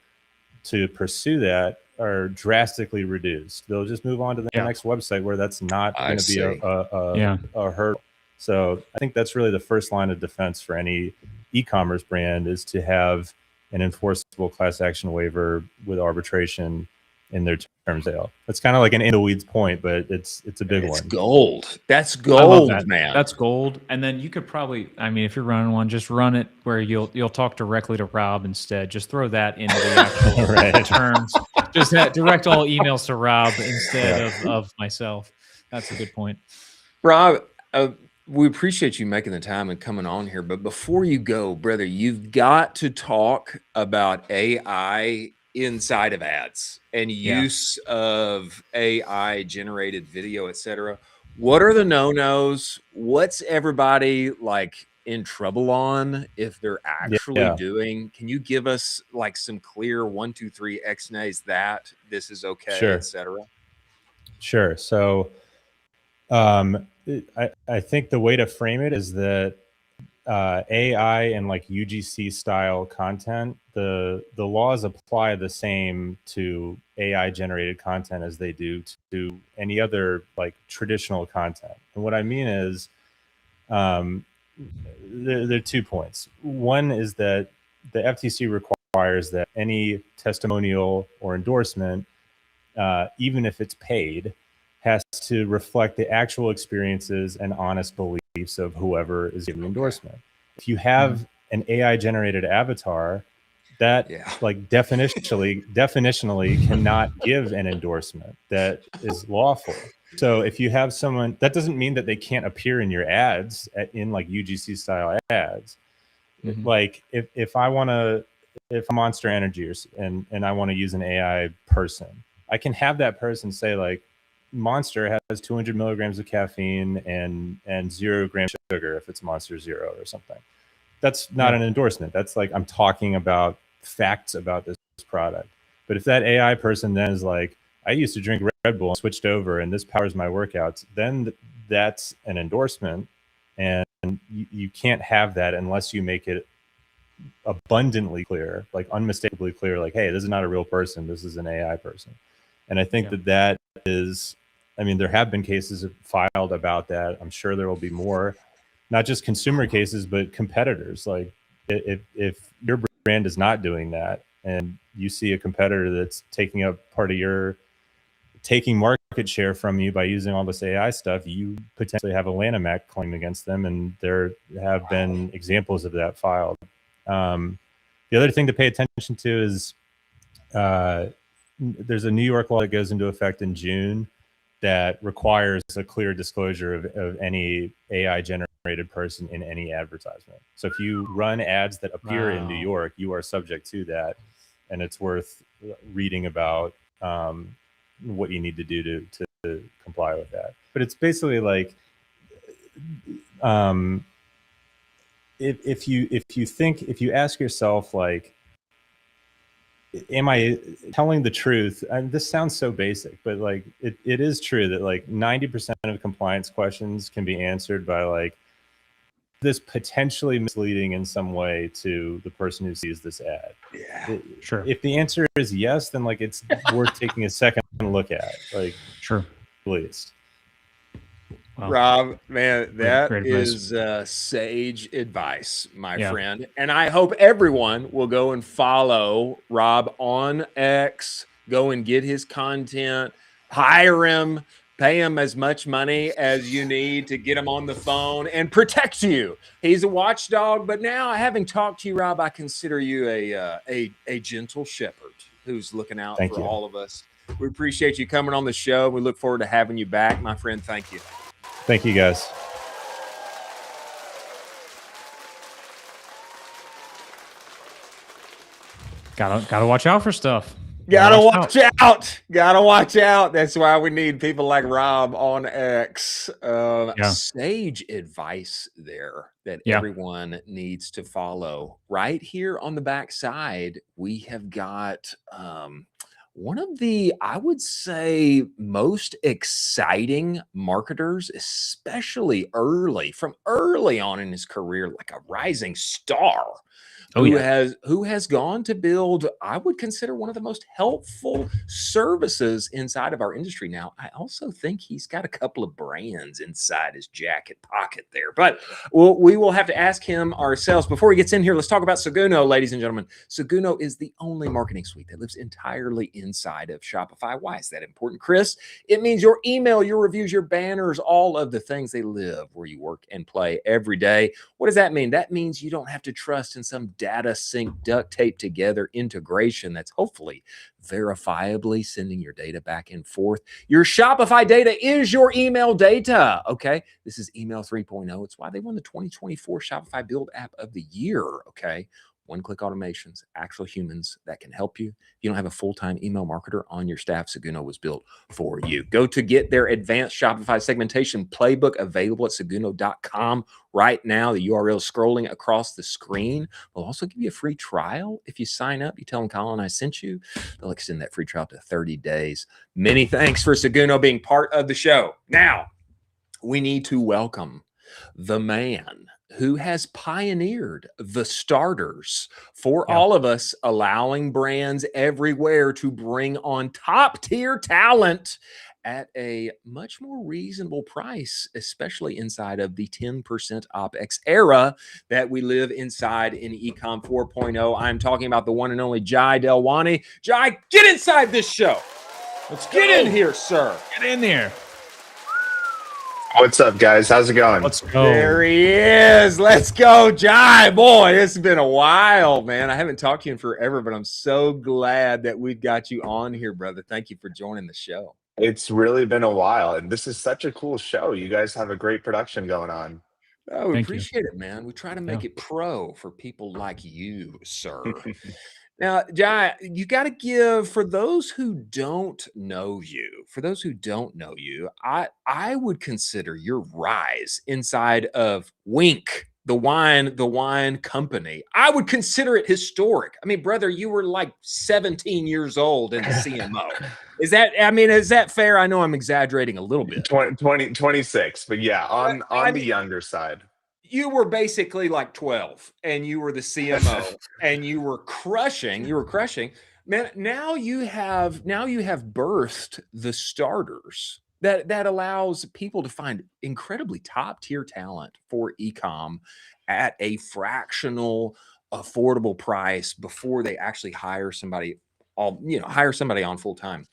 to pursue that are drastically reduced. They'll just move on to the next website where that's not going to be a hurdle. So I think that's really the first line of defense for any e-commerce brand, is to have an enforceable class action waiver with arbitration in their terms of sale. That's kind of like an in the weeds point, but it's a big one. Gold. That's gold, man. That's gold. And then you could probably, I mean, if you're running one, just run it where you'll talk directly to Rob instead. Just throw that into the actual terms. Just direct all emails to Rob instead of myself. That's a good point. Rob, we appreciate you making the time and coming on here. But before you go, brother, you've got to talk about AI inside of ads and use of AI generated video, etc. What are the no-nos? What's everybody like in trouble on if they're actually Yeah, doing? Can you give us like some clear 1, 2, 3 X nays that this is okay, sure, etc.? sure. So I think the way to frame it is that AI and like UGC style content, the laws apply the same to AI generated content as they do to any other like traditional content. And what I mean is, there are 2 points. One is that the FTC requires that any testimonial or endorsement, even if it's paid, has to reflect the actual experiences and honest beliefs of whoever is giving the endorsement. If you have an AI generated avatar, that like definitionally cannot give an endorsement that is lawful. So if you have someone, that doesn't mean that they can't appear in your ads in like UGC style ads. Like if I want to, if Monster Energy and I want to use an AI person, I can have that person say like, Monster has 200 milligrams of caffeine and 0 grams of sugar if it's Monster Zero or something. That's not an endorsement. That's like, I'm talking about facts about this product. But if that AI person then is like, I used to drink Red Bull and switched over and this powers my workouts, then that's an endorsement. And you can't have that unless you make it abundantly clear, like unmistakably clear, like, hey, this is not a real person, this is an AI person. And I think that is, I mean, there have been cases filed about that. I'm sure there will be more, not just consumer cases, but competitors. Like if your brand is not doing that and you see a competitor that's taking up part of your, taking market share from you by using all this AI stuff, you potentially have a Lanham Act claim against them. And there have been examples of that filed. The other thing to pay attention to is there's a New York law that goes into effect in June that requires a clear disclosure of any AI generated person in any advertisement. So if you run ads that appear in New York, you are subject to that. And it's worth reading about what you need to do to comply with that. But it's basically like, if you ask yourself like, am I telling the truth? And this sounds so basic, but like it is true that like 90% of compliance questions can be answered by like, this potentially misleading in some way to the person who sees this ad. Yeah, sure. If the answer is yes, then like it's worth taking a second look at, like, sure, at least. Wow. Rob, man, that great is sage advice, my friend. And I hope everyone will go and follow Rob on X, go and get his content, hire him, pay him as much money as you need to get him on the phone and protect you. He's a watchdog, but now having talked to you, Rob, I consider you a gentle shepherd who's looking out for all of us. We appreciate you coming on the show. We look forward to having you back, my friend. Thank you. Thank you, guys. Gotta watch out for stuff. Gotta watch out. Gotta watch out. That's why we need people like Rob on X. Sage advice there that everyone needs to follow. Right here on the back side, we have got one of the, I would say, most exciting marketers, especially from early on in his career, like a rising star. Who has gone to build, I would consider, one of the most helpful services inside of our industry. Now, I also think he's got a couple of brands inside his jacket pocket there, but we will have to ask him ourselves. Before he gets in here, let's talk about Seguno, ladies and gentlemen. Seguno is the only marketing suite that lives entirely inside of Shopify. Why is that important, Chris? It means your email, your reviews, your banners, all of the things, they live where you work and play every day. What does that mean? That means you don't have to trust in some data sync, duct tape together integration that's hopefully verifiably sending your data back and forth. Your Shopify data is your email data. Okay. This is email 3.0. It's why they won the 2024 Shopify Build App of the Year. Okay. one-click automations, actual humans that can help you. If you don't have a full-time email marketer on your staff, Seguno was built for you. Go to get their advanced Shopify segmentation playbook available at seguno.com right now. The URL is scrolling across the screen. We'll also give you a free trial if you sign up. You tell them Colin I sent you. They'll extend that free trial to 30 days. Many thanks for Seguno being part of the show. Now, we need to welcome the man who has pioneered the starters for all of us, allowing brands everywhere to bring on top tier talent at a much more reasonable price, especially inside of the 10% OPEX era that we live inside in Ecom 4.0. I'm talking about the one and only Jai Dolwani. Jai, get inside this show. Let's get in here, sir. Get in there. What's up, guys? How's it going? Let's go. There he is. Let's go, Jai. Boy, it's been a while, man. I haven't talked to you in forever, but I'm so glad that we've got you on here, brother. Thank you for joining the show. It's really been a while, and this is such a cool show. You guys have a great production going on. Oh, we Thank you. appreciate it, man. We try to make it pro for people like you, sir. Now, Jai, you got to give, for those who don't know you, I would consider your rise inside of Wink, the wine company. I would consider it historic. I mean, brother, you were like 17 years old in the CMO. Is that fair? I know I'm exaggerating a little bit. 26, but yeah, on the younger side. You were basically like 12 and you were the CMO and you were crushing, man. Now you have birthed the starters that allows people to find incredibly top tier talent for ecom at a fractional affordable price before they actually hire somebody on full time.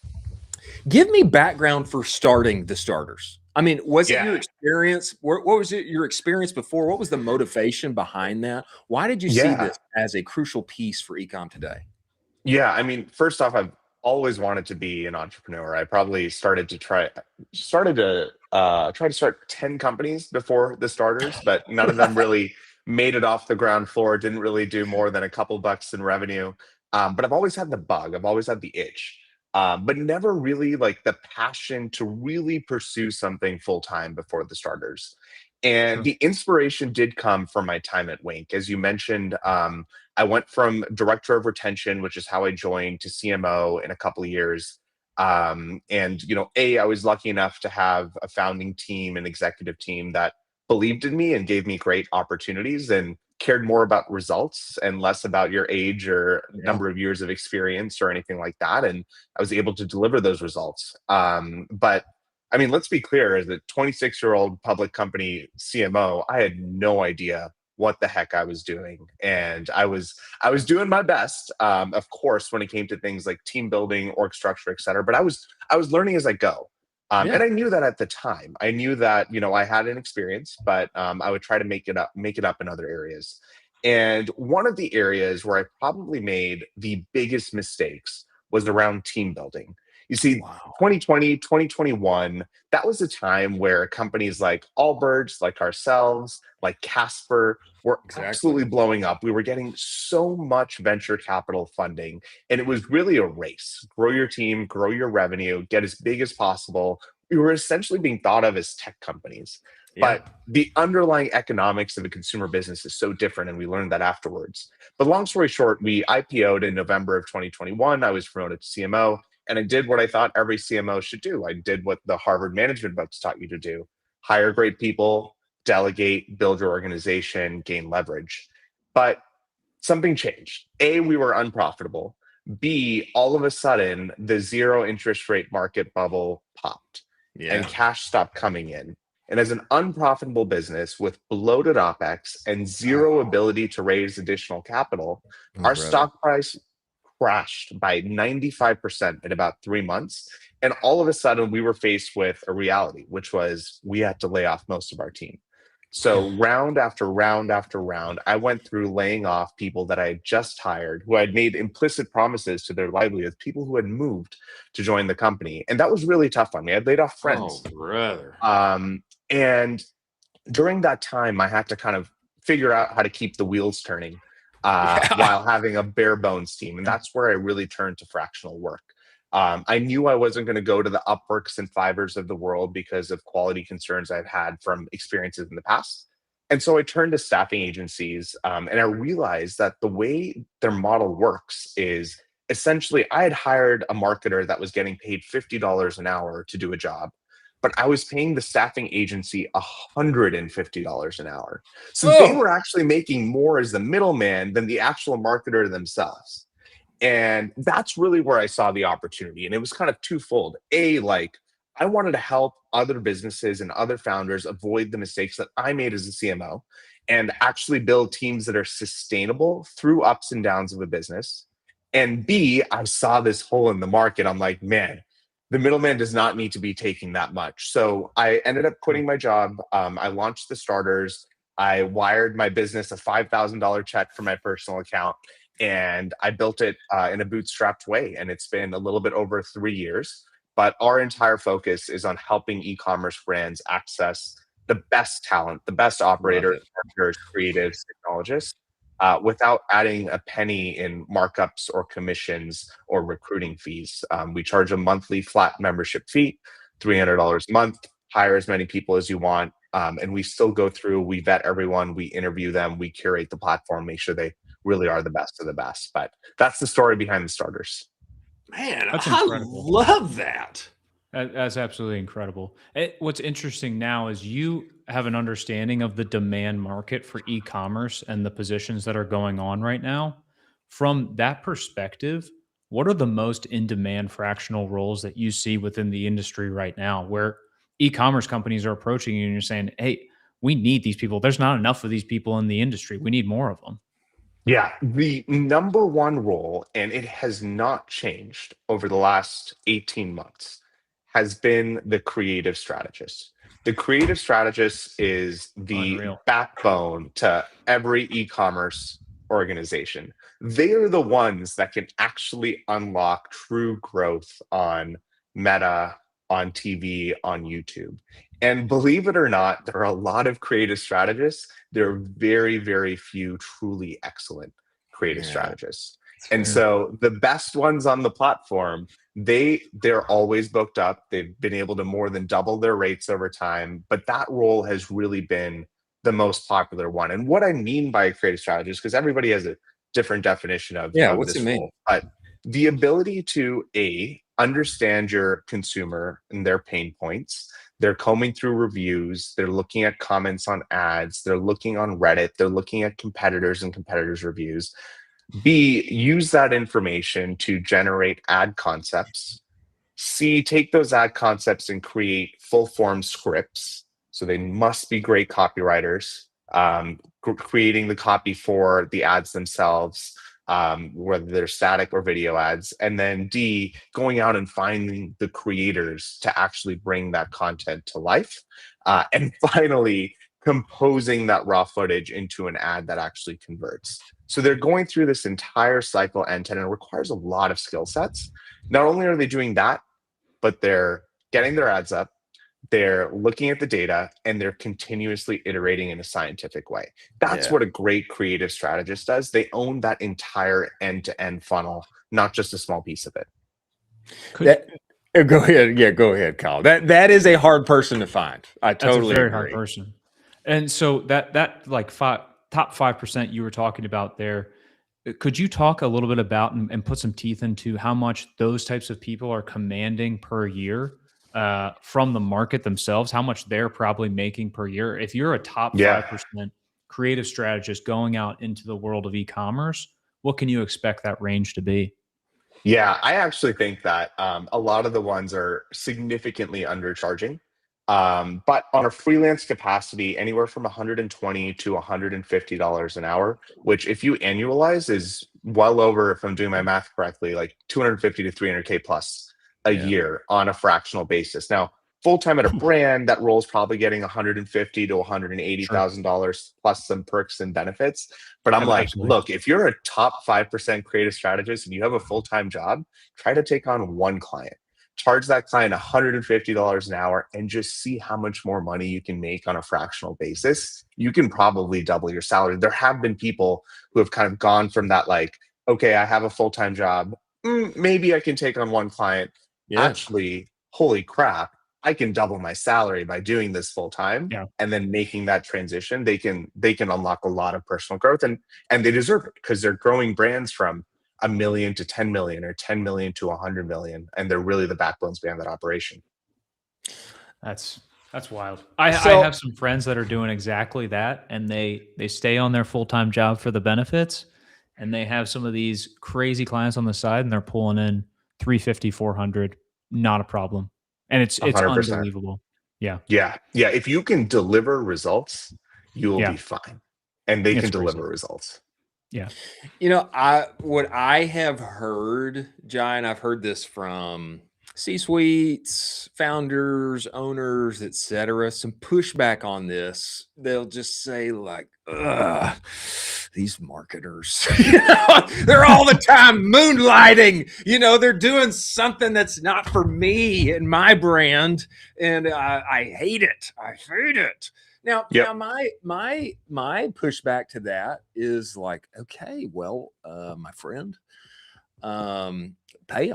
Give me background for starting the starters. I mean, was it your experience? What was your experience before? What was the motivation behind that? Why did you see this as a crucial piece for ecom today? Yeah, I mean, first off, I've always wanted to be an entrepreneur. I probably started to try to start 10 companies before the starters, but none of them really made it off the ground floor. Didn't really do more than a couple bucks in revenue. But I've always had the bug. I've always had the itch. But never really like the passion to really pursue something full time before the starters. And the inspiration did come from my time at Wink. As you mentioned, I went from director of retention, which is how I joined, to CMO in a couple of years. And, I was lucky enough to have a founding team, an executive team that believed in me and gave me great opportunities and cared more about results and less about your age or number of years of experience or anything like that. And I was able to deliver those results. But I mean, let's be clear, as a 26-year-old public company CMO, I had no idea what the heck I was doing. And I was doing my best, of course, when it came to things like team building, org structure, et cetera. But I was learning as I go. And I knew that at the time. I knew that, I had an experience, but I would try to make it up in other areas. And one of the areas where I probably made the biggest mistakes was around team building. You see, 2020, 2021, that was a time where companies like Allbirds, like ourselves, like Casper were absolutely blowing up. We were getting so much venture capital funding, and it was really a race. Grow your team, grow your revenue, get as big as possible. We were essentially being thought of as tech companies. But the underlying economics of a consumer business is so different, and we learned that afterwards. But long story short, we IPO'd in November of 2021. I was promoted to CMO. And I did what I thought every CMO should do. I did what the Harvard management books taught you to do: hire great people, delegate, build your organization, gain leverage. But something changed. A, we were unprofitable. B, all of a sudden, the zero interest rate market bubble popped and cash stopped coming in. And as an unprofitable business with bloated OPEX and zero ability to raise additional capital, our stock price crashed by 95% in about 3 months. And all of a sudden, we were faced with a reality, which was we had to lay off most of our team. So round after round after round, I went through laying off people that I had just hired, who had made implicit promises to their livelihoods, people who had moved to join the company. And that was really tough on me. I'd laid off friends. Oh, brother. And during that time, I had to kind of figure out how to keep the wheels turning. while having a bare bones team. And that's where I really turned to fractional work. I knew I wasn't going to go to the Upworks and Fivers of the world because of quality concerns I've had from experiences in the past. And so I turned to staffing agencies, and I realized that the way their model works is essentially I had hired a marketer that was getting paid $50 an hour to do a job, but I was paying the staffing agency $150 an hour. So they were actually making more as the middleman than the actual marketer themselves. And that's really where I saw the opportunity. And it was kind of twofold. Like, I wanted to help other businesses and other founders avoid the mistakes that I made as a CMO and actually build teams that are sustainable through ups and downs of a business. And B, I saw this hole in the market. I'm like, man, the middleman does not need to be taking that much. So I ended up quitting my job. I launched the starters. I wired my business a $5,000 check from my personal account. And I built it in a bootstrapped way. And it's been a little bit over 3 years. But our entire focus is on helping e-commerce brands access the best talent, the best operators, marketers, creatives, technologists, without adding a penny in markups or commissions or recruiting fees. We charge a monthly flat membership fee, $300 a month, hire as many people as you want. And we still go through, we vet everyone, we interview them, we curate the platform, make sure they really are the best of the best. But that's the story behind the starters. Man, That's I incredible. love that. That's absolutely incredible. What's interesting now is you have an understanding of the demand market for e-commerce and the positions that are going on right now. From that perspective, what are the most in-demand fractional roles that you see within the industry right now where e-commerce companies are approaching you and you're saying, hey, we need these people. There's not enough of these people in the industry. We need more of them. Yeah, the number one role, and it has not changed over the last 18 months, has been the creative strategist. The creative strategist is the Unreal. backbone to every e-commerce organization. They are the ones that can actually unlock true growth on Meta, on TV, on YouTube. And believe it or not, there are a lot of creative strategists. There are very, very few truly excellent creative strategists. And so the best ones on the platform, they're always booked up. They've been able to more than double their rates over time. But that role has really been the most popular one. And what I mean by a creative strategist, because everybody has a different definition of What's this it mean? role, but the ability to understand your consumer and their pain points. They're combing through reviews. They're looking at comments on ads. They're looking on Reddit. They're looking at competitors and competitors' reviews. B, use that information to generate ad concepts. C, take those ad concepts and create full form scripts. So they must be great copywriters, creating the copy for the ads themselves, whether they're static or video ads. And then D, going out and finding the creators to actually bring that content to life. And finally, composing that raw footage into an ad that actually converts. So they're going through this entire cycle end to end, and it requires a lot of skill sets. Not only are they doing that, but they're getting their ads up, they're looking at the data, and they're continuously iterating in a scientific way. That's what a great creative strategist does. They own that entire end-to-end funnel, not just a small piece of it. Go ahead. Yeah, go ahead, Kyle. That is a hard person to find. I totally That's a very agree. hard person. And so that like top 5% you were talking about there, could you talk a little bit about and put some teeth into how much those types of people are commanding per year from the market themselves, how much they're probably making per year? If you're a top 5% creative strategist going out into the world of e-commerce, what can you expect that range to be? Yeah, I actually think that a lot of the ones are significantly undercharging. But on a freelance capacity, anywhere from $120 to $150 an hour, which if you annualize is well over, if I'm doing my math correctly, like 250 to 300K plus a year on a fractional basis. Now, full-time at a brand, that role is probably getting $150 to $180,000 plus some perks and benefits. But I'm like, look, if you're a top 5% creative strategist and you have a full-time job, try to take on one client. charge that client $150 an hour and just see how much more money you can make on a fractional basis. You can probably double your salary. There have been people who have kind of gone from that, like, okay, I have a full-time job. Maybe I can take on one client. Yeah. Actually, holy crap, I can double my salary by doing this full time. Yeah. And then making that transition. They can unlock a lot of personal growth, and they deserve it because they're growing brands from 1 million to 10 million or 10 million to 100 million, and they're really the backbones behind that operation. That's wild. I have some friends that are doing exactly that, and they stay on their full-time job for the benefits, and they have some of these crazy clients on the side, and they're pulling in 350, 400, not a problem. And it's 100%. unbelievable. Yeah. Yeah. If you can deliver results, you will be fine. And they can deliver results. Yeah. What I have heard, Jai, and I've heard this from C-suites, founders, owners, etc., some pushback on this. They'll just say like, ugh, these marketers, they're all the time moonlighting, they're doing something that's not for me and my brand. And I hate it. I hate it. Now, my pushback to that is like, okay, well, my friend, pay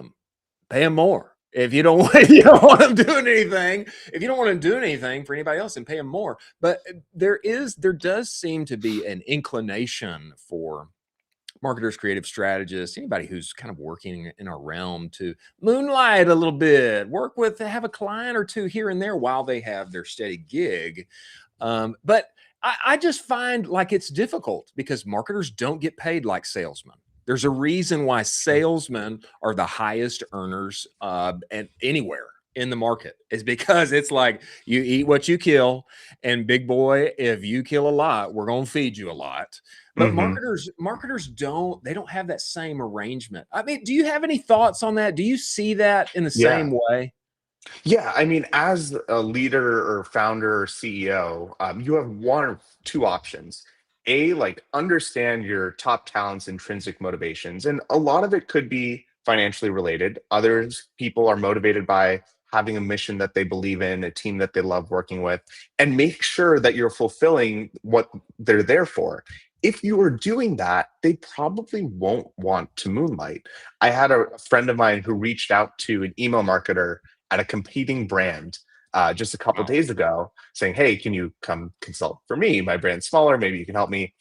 them more. If you don't want them doing anything, if you don't want to do anything for anybody else, then pay them more. But there does seem to be an inclination for marketers, creative strategists, anybody who's kind of working in our realm to moonlight a little bit, have a client or two here and there while they have their steady gig. But I just find like it's difficult because marketers don't get paid like salesmen. There's a reason why salesmen are the highest earners and anywhere in the market, is because it's like you eat what you kill, and big boy, if you kill a lot, we're going to feed you a lot. But marketers don't have that same arrangement. I mean, do you have any thoughts on that? Do you see that in the same way? Yeah, I mean, as a leader or founder or CEO, you have one or two options. Like, understand your top talent's intrinsic motivations, and a lot of it could be financially related. Others people are motivated by having a mission that they believe in, a team that they love working with, and make sure that you're fulfilling what they're there for. If you are doing that, they probably won't want to moonlight. I had a friend of mine who reached out to an email marketer at a competing brand just a couple days ago, saying, hey, can you come consult for me? My brand's smaller, maybe you can help me.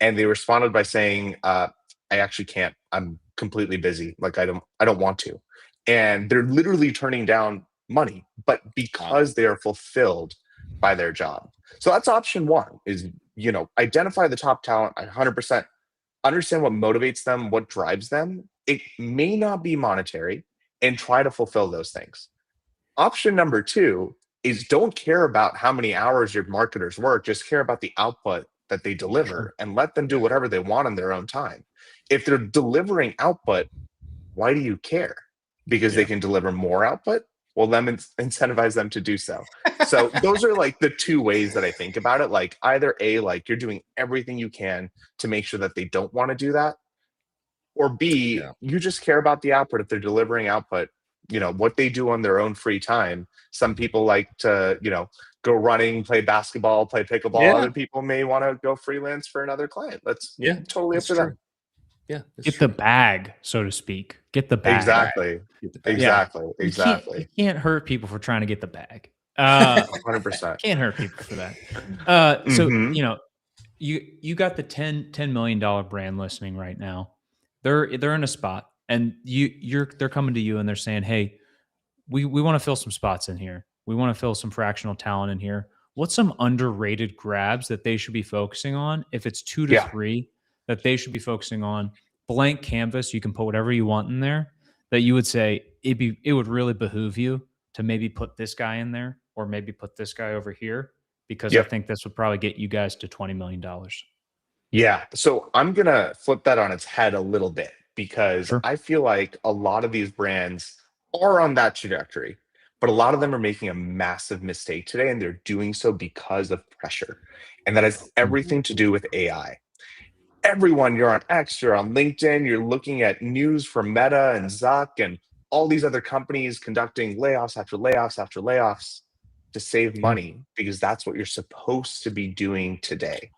And they responded by saying, I actually can't. I'm completely busy. Like, I don't want to. And they're literally turning down money, but because they are fulfilled by their job. So that's option one, is, identify the top talent. 100% understand what motivates them, what drives them. It may not be monetary, and try to fulfill those things. Option number two is don't care about how many hours your marketers work. Just care about the output that they deliver and let them do whatever they want on their own time. If they're delivering output, why do you care? Because they can deliver more output? Well, then incentivize them to do so. So those are like the two ways that I think about it. Like, either A, like, you're doing everything you can to make sure that they don't want to do that, or B, you just care about the output. If they're delivering output, what they do on their own free time. Some people like to, go running, play basketball, play pickleball. Other people may want to go freelance for another client. That's totally up to them. Yeah. Get the bag, so to speak. Get the bag. Exactly. You can't hurt people for trying to get the bag. 100%. Can't hurt people for that. So, you got the $10 million brand listening right now. They're in a spot, and they're coming to you and they're saying, hey, we want to fill some spots in here. We want to fill some fractional talent in here. What's some underrated grabs that they should be focusing on? If it's 2 to 3 that they should be focusing on, blank canvas, you can put whatever you want in there, that you would say it would really behoove you to maybe put this guy in there, or maybe put this guy over here, because I think this would probably get you guys to $20 million. Yeah. So I'm going to flip that on its head a little bit, because I feel like a lot of these brands are on that trajectory, but a lot of them are making a massive mistake today, and they're doing so because of pressure. And that has everything to do with AI. Everyone, you're on X, you're on LinkedIn, you're looking at news from Meta and Zuck, and all these other companies conducting layoffs after layoffs after layoffs to save money because that's what you're supposed to be doing today.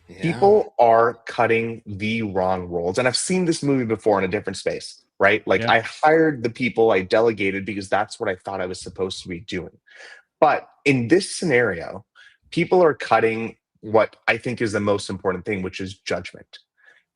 Yeah. People are cutting the wrong roles. And I've seen this movie before in a different space, right? Like I hired the people I delegated because that's what I thought I was supposed to be doing. But in this scenario, people are cutting what I think is the most important thing, which is judgment.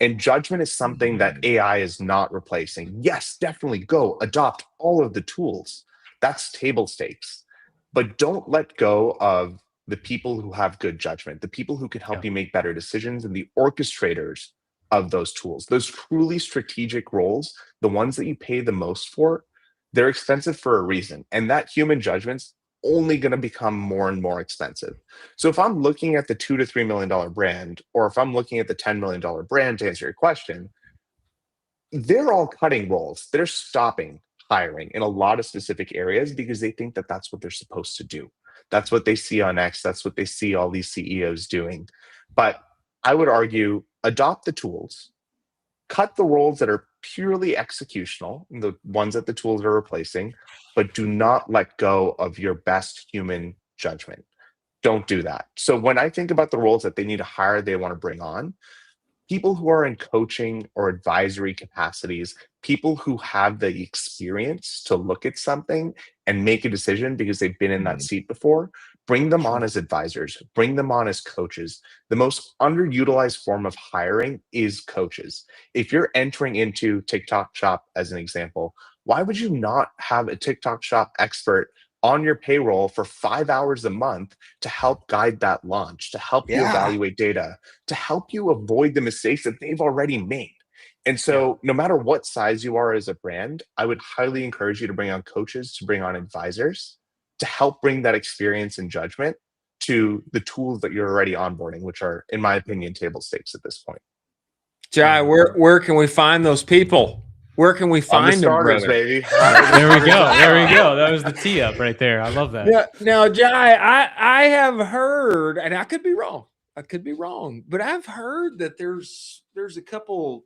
And judgment is something that AI is not replacing. Yes, definitely go adopt all of the tools. That's table stakes. But don't let go of the people who have good judgment, the people who can help you make better decisions, and the orchestrators of those tools. Those truly strategic roles, the ones that you pay the most for, they're expensive for a reason. And that human judgment's only going to become more and more expensive. So if I'm looking at the $2 to $3 million brand, or if I'm looking at the $10 million brand, to answer your question, they're all cutting roles. They're stopping hiring in a lot of specific areas because they think that that's what they're supposed to do. That's what they see on X. That's what they see all these CEOs doing. But I would argue, adopt the tools, cut the roles that are purely executional, the ones that the tools are replacing, but do not let go of your best human judgment. Don't do that. So when I think about the roles that they need to hire, they want to bring on, people who are in coaching or advisory capacities, people who have the experience to look at something and make a decision because they've been in that seat before, bring them on as advisors, bring them on as coaches. The most underutilized form of hiring is coaches. If you're entering into TikTok Shop, as an example, why would you not have a TikTok Shop expert on your payroll for 5 hours a month to help guide that launch, to help you evaluate data, to help you avoid the mistakes that they've already made? And so no matter what size you are as a brand, I would highly encourage you to bring on coaches, to bring on advisors, to help bring that experience and judgment to the tools that you're already onboarding, which are, in my opinion, table stakes at this point. Jai, where can we find those people? Where can we find them, starters, brother? baby? There we go. There we go. That was the tee up right there. I love that. Now, Jai, I have heard, and I could be wrong. But I've heard that there's a couple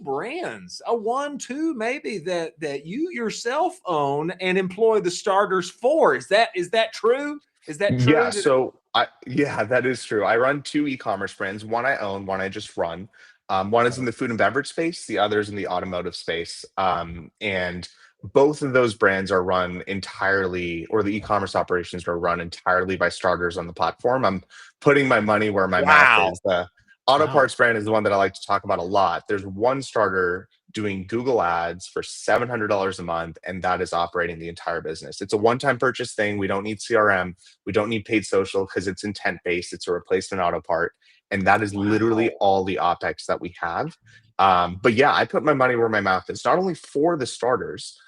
brands, one, two, maybe that you yourself own and employ the starters for. Is that true? Is that true? Yeah. So that is true. I run 2 e-commerce brands. One I own, one I just run. One is in the food and beverage space, the other is in the automotive space. And both of those brands are run entirely, or the e-commerce operations are run entirely by starters on the platform. I'm putting my money where my mouth is. The auto parts brand is the one that I like to talk about a lot. There's one starter doing Google ads for $700 a month, and that is operating the entire business. It's a one-time purchase thing. We don't need CRM. We don't need paid social because it's intent-based. It's a replacement auto part. And that is literally all the OpEx that we have. But yeah, I put my money where my mouth is, not only for the starters.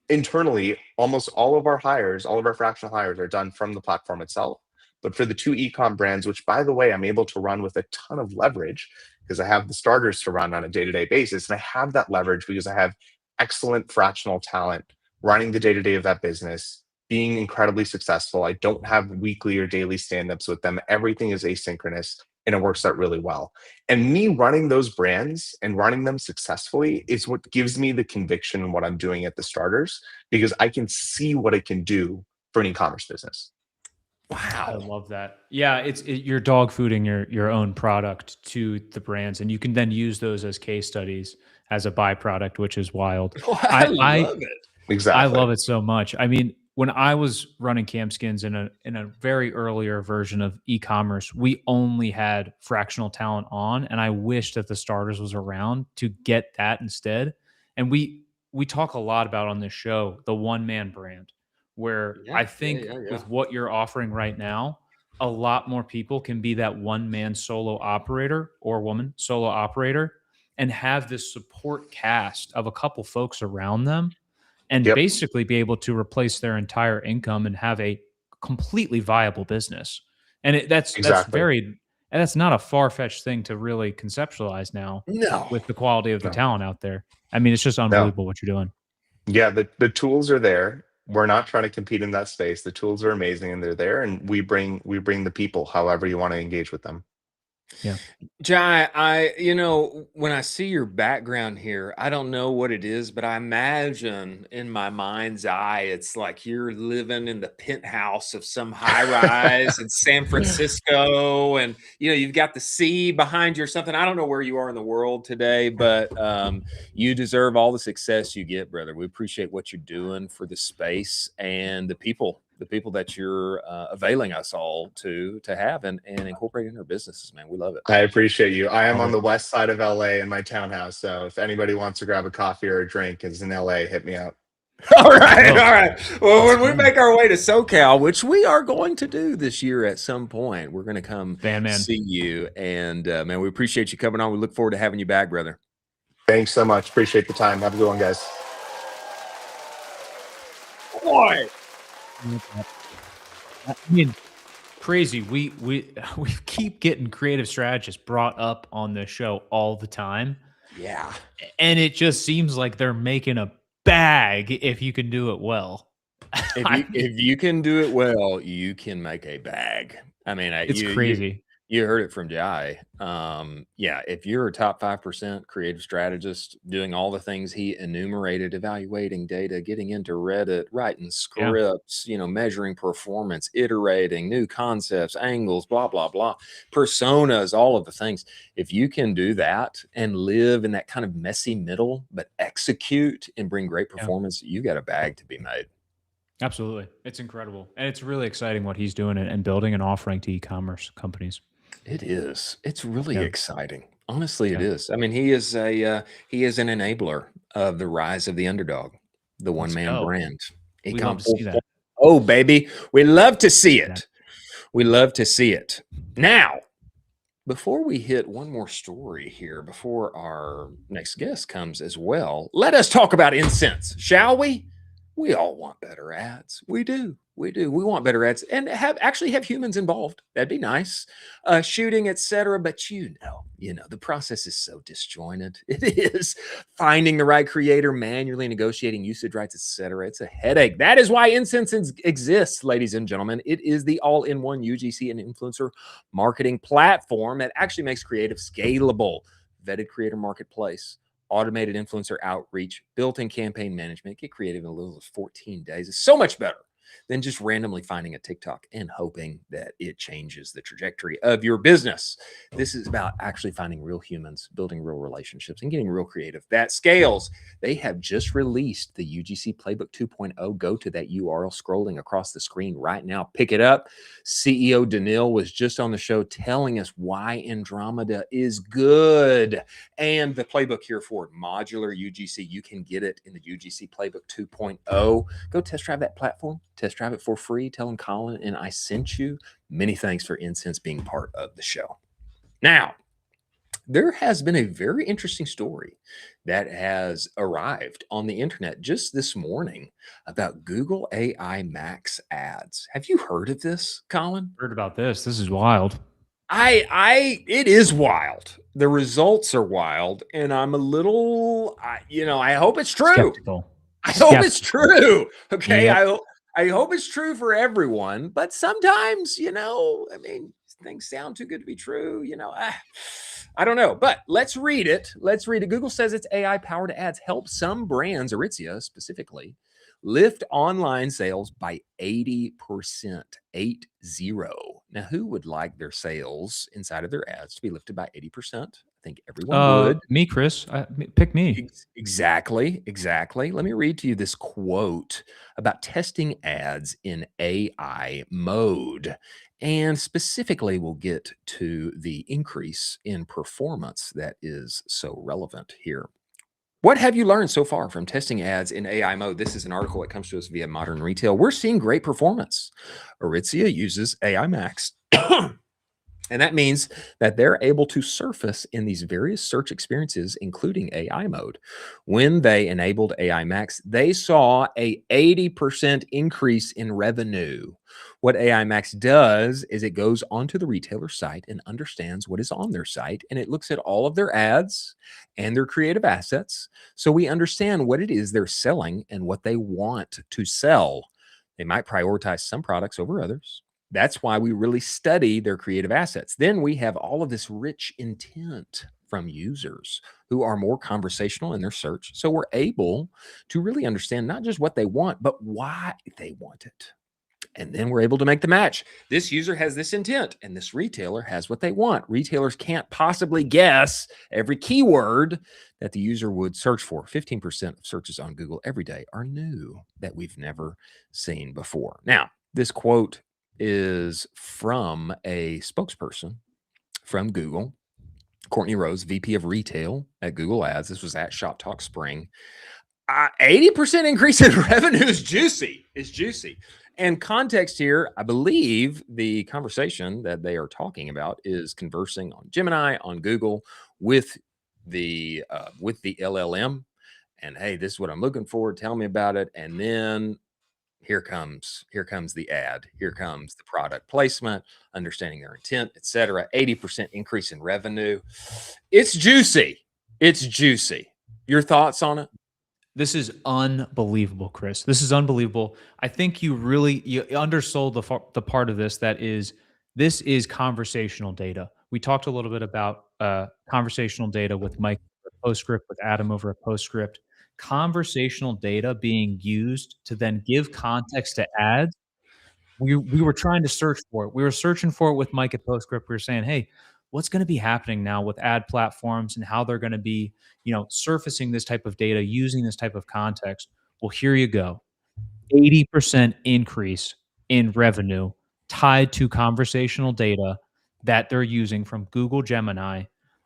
Internally, almost all of our hires, all of our fractional hires are done from the platform itself. But for the 2 e-com brands, which by the way, I'm able to run with a ton of leverage because I have the starters to run on a day-to-day basis. And I have that leverage because I have excellent fractional talent running the day-to-day of that business, being incredibly successful. I don't have weekly or daily stand-ups with them. Everything is asynchronous. And it works out really well. And me running those brands and running them successfully is what gives me the conviction in what I'm doing at the starters, because I can see what it can do for an e-commerce business. Wow. I love that. Yeah, you're dog fooding your own product to the brands, and you can then use those as case studies as a byproduct, which is wild. I love it. Exactly. I love it so much. I mean, when I was running Camskins in a very earlier version of e-commerce, we only had fractional talent on, and I wish that the starters was around to get that instead. And we talk a lot about on this show the one-man brand, where I think with what you're offering right now, a lot more people can be that one-man solo operator or woman solo operator and have this support cast of a couple folks around them and basically be able to replace their entire income and have a completely viable business. And that's not a far-fetched thing to really conceptualize now with the quality of the talent out there. I mean, it's just unbelievable what you're doing. Yeah, the tools are there. We're not trying to compete in that space. The tools are amazing and they're there, and we bring the people however you want to engage with them. Yeah. Jai, when I see your background here, I don't know what it is, but I imagine in my mind's eye, it's like you're living in the penthouse of some high rise in San Francisco, and you've got the sea behind you or something. I don't know where you are in the world today, but you deserve all the success you get, brother. We appreciate what you're doing for the space and the people that you're availing us all to have and incorporate in our businesses, man. We love it. I appreciate you. I am Love on it. the west side of LA in my townhouse. So if anybody wants to grab a coffee or a drink is in LA, hit me up. All right. Well, All right. Well, let's when we go. make our way to SoCal, which we are going to do this year at some point, we're going to come Man. see you. And man, we appreciate you coming on. We look forward to having you back, brother. Thanks so much. Appreciate the time. Have a good one, guys. Boy. I mean, crazy. We keep getting creative strategists brought up on this show all the time. Yeah. And it just seems like they're making a bag if you can do it well. If you can do it well, you can make a bag. I mean, It's crazy. You heard it from Jai. Yeah, if you're a top 5% creative strategist doing all the things he enumerated, evaluating data, getting into Reddit, writing scripts, measuring performance, iterating new concepts, angles, blah, blah, blah, personas, all of the things. If you can do that and live in that kind of messy middle, but execute and bring great performance, you got a bag to be made. Absolutely. It's incredible. And it's really exciting what he's doing and building and offering to e-commerce companies. It is. It's really exciting. Honestly, it is. I mean, he is an enabler of the rise of the underdog, the one-man brand. We love to see that. Oh, baby. We love to see it. We love to see it. Now, before we hit one more story here, before our next guest comes as well, let us talk about incense, shall we? We all want better ads. We do. We do. We want better ads and actually have humans involved. That'd be nice. Shooting, etc. But the process is so disjointed. It is finding the right creator, manually negotiating usage rights, etc. It's a headache. That is why Incense exists, ladies and gentlemen. It is the all-in-one UGC and influencer marketing platform that actually makes creative scalable. Vetted creator marketplace, automated influencer outreach, built-in campaign management. Get creative in as little as 14 days. It's so much better than just randomly finding a TikTok and hoping that it changes the trajectory of your business. This is about actually finding real humans, building real relationships, and getting real creative. That scales. They have just released the UGC Playbook 2.0. Go to that URL scrolling across the screen right now. Pick it up. CEO Danil was just on the show telling us why Andromeda is good. And the playbook here for it, modular UGC. You can get it in the UGC Playbook 2.0. Go test drive that platform. Test drive it for free. Tell them Colin and I sent you. Many thanks for Incense being part of the show. Now, there has been a very interesting story that has arrived on the internet just this morning about Google AI Max ads. Have you heard of this, Colin? Heard about this. This is wild. It is wild. The results are wild, and I'm a little, I hope it's true. Skeptical. I hope it's true. Okay. Yep. I hope it's true for everyone, but sometimes, things sound too good to be true. I don't know, but let's read it. Google says its AI-powered ads help some brands, Aritzia specifically, lift online sales by 80%. 80. Now, who would like their sales inside of their ads to be lifted by 80%? I think everyone would. Me, Chris. Pick me. Exactly. Let me read to you this quote about testing ads in AI mode. And specifically, we'll get to the increase in performance that is so relevant here. What have you learned so far from testing ads in AI mode? This is an article that comes to us via Modern Retail. We're seeing great performance. Aritzia uses AI Max. And that means that they're able to surface in these various search experiences, including AI mode. When they enabled AI Max, they saw a 80% increase in revenue. What AI Max does is it goes onto the retailer site and understands what is on their site, and it looks at all of their ads and their creative assets. So we understand what it is they're selling and what they want to sell. They might prioritize some products over others. That's why we really study their creative assets. Then we have all of this rich intent from users who are more conversational in their search. So we're able to really understand not just what they want, but why they want it. And then we're able to make the match. This user has this intent and this retailer has what they want. Retailers can't possibly guess every keyword that the user would search for. 15% of searches on Google every day are new that we've never seen before. Now, this quote is from a spokesperson from Google, Courtney Rose, VP of Retail at Google Ads. This was at Shop Talk Spring. 80% increase in revenue is juicy. It's juicy. And context here, I believe the conversation that they are talking about is conversing on Gemini, on Google, with the LLM. And hey, this is what I'm looking for. Tell me about it. And then here comes the ad. Here comes the product placement, understanding their intent, etc. 80% increase in revenue. It's juicy. It's juicy. Your thoughts on it? This is unbelievable, Chris. This is unbelievable. I think you undersold the part of this this is conversational data. We talked a little bit about conversational data with Mike at Postscript, with Adam over at Postscript. Conversational data being used to then give context to ads. We were trying to search for it. We were searching for it with Mike at Postscript. We were saying, hey, what's going to be happening now with ad platforms and how they're going to be, surfacing this type of data, using this type of context? Well, here you go. 80% increase in revenue tied to conversational data that they're using from Google Gemini.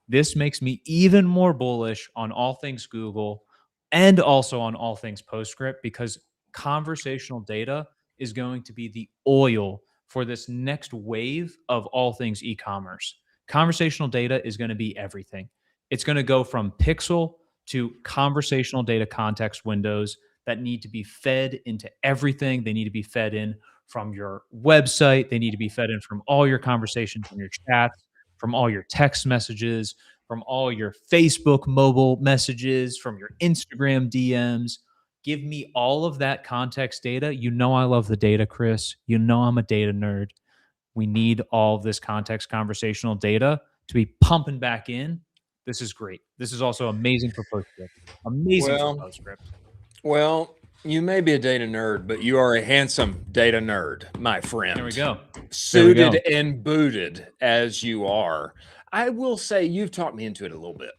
This makes me even more bullish on all things Google and also on all things Postscript, because conversational data is going to be the oil for this next wave of all things e-commerce. Conversational data is going to be everything. It's going to go from pixel to conversational data context windows that need to be fed into everything. They need to be fed in from your website. They need to be fed in from all your conversations in your chats, from all your text messages, from all your Facebook mobile messages, from your Instagram DMs. Give me all of that context data. You know I love the data, Chris. You know I'm a data nerd. We need all of this context conversational data to be pumping back in. This is great. This is also amazing for Postscript. Amazing for Postscript. Well, you may be a data nerd, but you are a handsome data nerd, my friend. There we go. Suited and booted as you are. I will say you've talked me into it a little bit.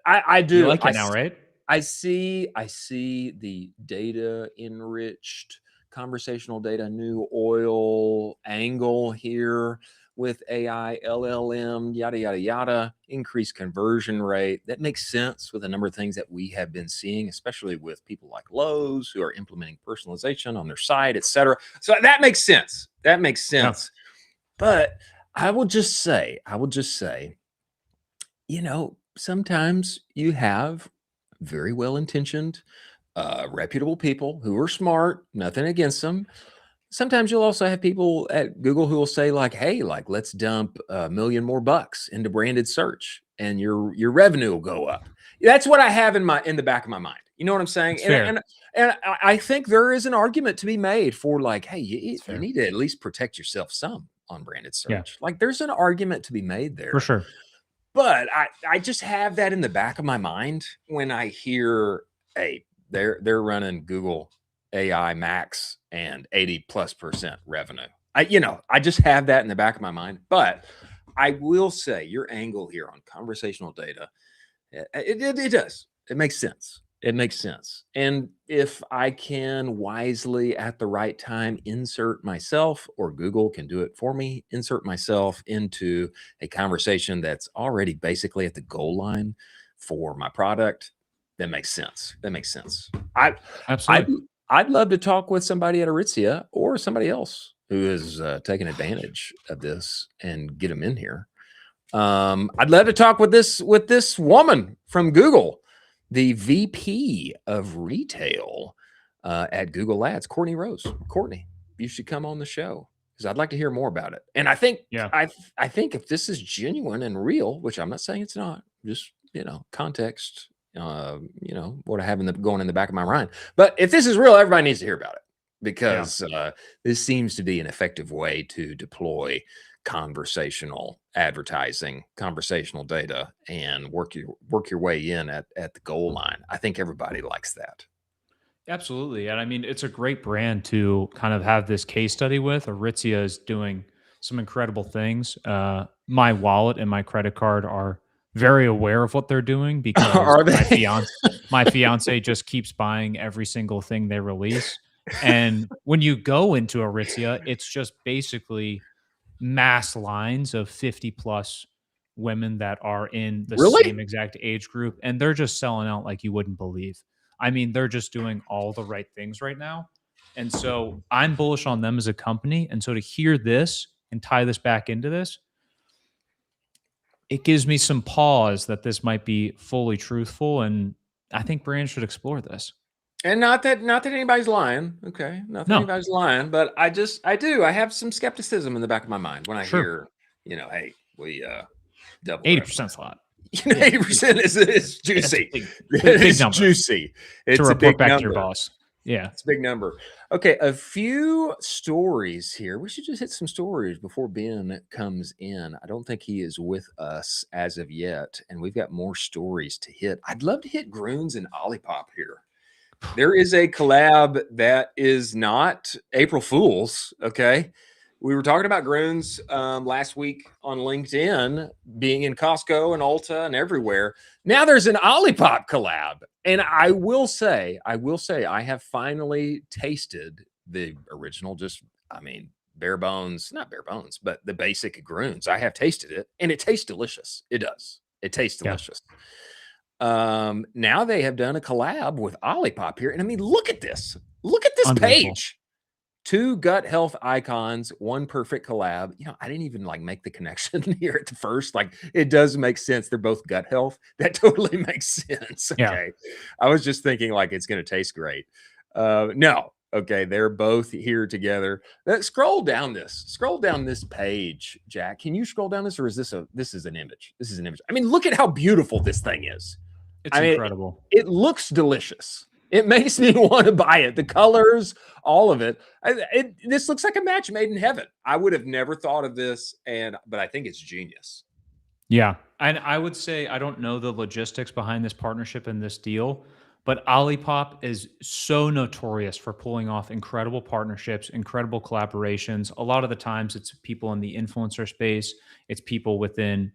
I do. You like it now, right? I see the data enriched conversational data, new oil angle here with AI, LLM, yada, yada, yada, increased conversion rate. That makes sense with a number of things that we have been seeing, especially with people like Lowe's who are implementing personalization on their site, et cetera. So that makes sense. Yeah. But I will just say, sometimes you have very well-intentioned, reputable people who are smart, nothing against them. Sometimes you'll also have people at Google who will say like, hey, like, let's dump $1 million more into branded search and your revenue will go up. That's what I have in the back of my mind. You know what I'm saying? And I think there is an argument to be made for like, hey, you need to at least protect yourself some on branded search. Yeah. Like there's an argument to be made there. For sure. But I just have that in the back of my mind when I hear, hey, they're running Google AI Max and 80+% revenue. I just have that in the back of my mind. But I will say your angle here on conversational data, it does. It makes sense. And if I can wisely at the right time insert myself, or Google can do it for me, insert myself into a conversation that's already basically at the goal line for my product, that makes sense. Absolutely. I'd love to talk with somebody at Aritzia or somebody else who is taking advantage of this and get them in here. I'd love to talk with this woman from Google, the VP of Retail at Google Ads, Courtney Rose. Courtney, you should come on the show because I'd like to hear more about it. And I think, I think if this is genuine and real, which I'm not saying it's not, just context. What I have going in the back of my mind. But if this is real, everybody needs to hear about it. because this seems to be an effective way to deploy conversational advertising, conversational data, and work your way in at the goal line. I think everybody likes that. Absolutely. And I mean, it's a great brand to kind of have this case study with. Aritzia is doing some incredible things. My wallet and my credit card are very aware of what they're doing because Are they? my fiance just keeps buying every single thing they release. And when you go into Aritzia, it's just basically mass lines of 50 plus women that are in the Really? same exact age group, and they're just selling out like you wouldn't believe. I mean, they're just doing all the right things right now. And so I'm bullish on them as a company. And so to hear this and tie this back into this, it gives me some pause that this might be fully truthful. And I think brands should explore this. And not that anybody's lying, okay? Not that anybody's lying, but I have some skepticism in the back of my mind when I hear, hey, we double 80%'s a lot. 80% is juicy. Big number. Juicy. It's to a report big back number. to your boss. Yeah. It's a big number. Okay, a few stories here. We should just hit some stories before Ben comes in. I don't think he is with us as of yet, and we've got more stories to hit. I'd love to hit Groons and Olipop here. There is a collab that is not April Fool's, okay? We were talking about Groons last week on LinkedIn being in Costco and Ulta and everywhere. Now there's an Olipop collab. And I will say, I have finally tasted the original, bare bones, not bare bones, but the basic Groons. I have tasted it and it tastes delicious. It does. It tastes delicious. Now they have done a collab with Olipop here. And I mean, look at this. Look at this page. 2 gut health icons, 1 perfect collab. I didn't even make the connection here at the first. It does make sense. They're both gut health. That totally makes sense. Okay. Yeah. I was just thinking it's going to taste great. No. Okay. They're both here together. Scroll down this page, Jack. Can you scroll down this, or is this an image? This is an image. I mean, look at how beautiful this thing is. It's incredible. It looks delicious. It makes me want to buy it. The colors, all of it. This looks like a match made in heaven. I would have never thought of this, but I think it's genius. Yeah. And I would say, I don't know the logistics behind this partnership and this deal, but Olipop is so notorious for pulling off incredible partnerships, incredible collaborations. A lot of the times it's people in the influencer space. It's people within,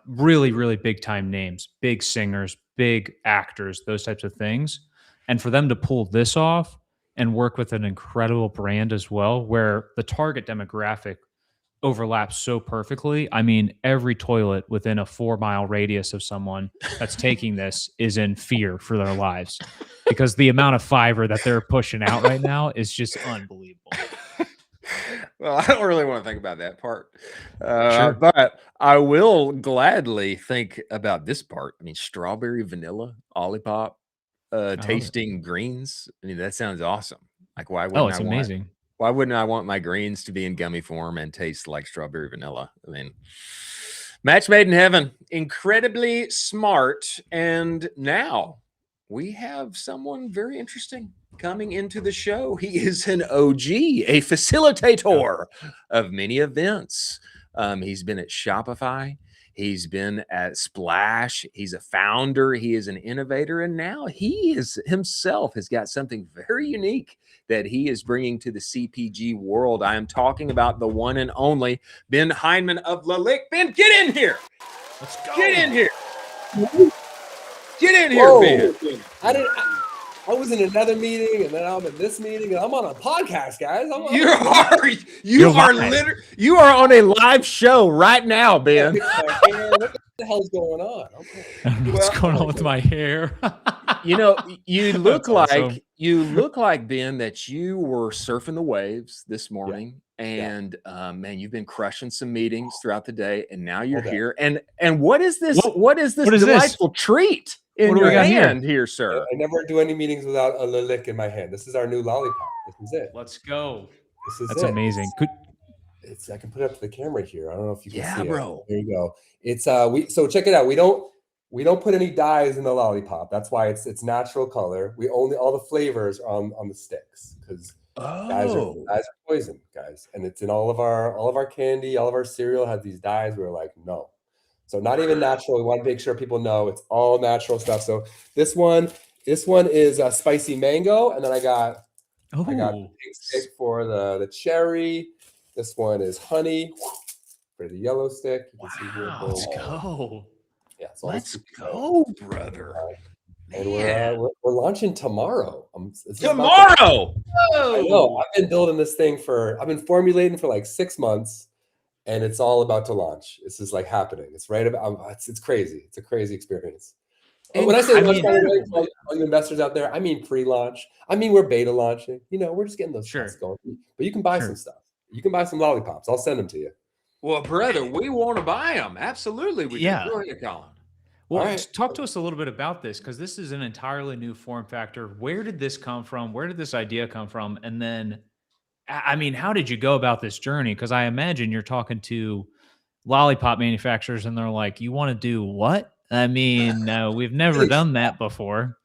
really, really big time names, big singers, big actors, those types of things. And for them to pull this off and work with an incredible brand as well, where the target demographic overlaps so perfectly. I mean, every toilet within a 4-mile radius of someone that's taking this is in fear for their lives, because the amount of fiber that they're pushing out right now is just unbelievable. Well, I don't really want to think about that part, but I will gladly think about this part. I mean, strawberry vanilla Olipop. Tasting greens. I mean, that sounds awesome. Why wouldn't it's amazing. Why wouldn't I want my greens to be in gummy form and taste like strawberry vanilla? I mean, match made in heaven. Incredibly smart. And now we have someone very interesting coming into the show. He is an OG, a facilitator of many events. He's been at Shopify. He's been at Splash. He's a founder. He is an innovator. And now he is himself has got something very unique that he is bringing to the CPG world. I am talking about the one and only Ben Hindman of Lalique. Ben, get in here. Let's go. Get in here. Get in here, Ben. I was in another meeting, and then I'm in this meeting, and I'm on a podcast, guys. You are on a live show right now, Ben. What the hell's going on? Okay. What's going on with my hair? You look awesome. You look like, Ben, that you were surfing the waves this morning, and man, you've been crushing some meetings throughout the day, and now you're here. And what is this? What is this delightful treat in your hand here, sir? I never do any meetings without a Lalique in my hand. This is our new lollipop. This is it. Let's go. That's amazing. I can put it up to the camera here. I don't know if you can see bro. it. There you go. It's so check it out. We don't put any dyes in the lollipop. That's why it's natural color. We only all the flavors are on the sticks, because Dyes are Oh, poison, guys, and it's in all of our candy, all of our cereal has these dyes. We're like, no. So not even natural. We want to make sure people know it's all natural stuff. So this one is a spicy mango, and then I got the Oh, pink stick for the cherry. This one is honey for the yellow stick. You can see here. wow. let's boom. go. Yeah, so all Let's this- go, brother. And Man. we're launching tomorrow. This is about Tomorrow. I know. I've been building this thing I've been formulating for like 6 months, and it's all about to launch. This is like happening. It's right about. It's crazy. It's a crazy experience. And when I say launch, by the way, Incredible. all you investors out there, I mean pre-launch. I mean we're beta launching. We're just getting those tests going. But you can buy some stuff. You can buy some lollipops. I'll send them to you. Well, brother, we want to buy them. Absolutely, we do. Go ahead, Colin. Well, All right. talk to us a little bit about this, because this is an entirely new form factor. Where did this come from? Where did this idea come from? And then, I mean, how did you go about this journey? Because I imagine you're talking to lollipop manufacturers and they're like, you want to do what? I mean, we've never done that before.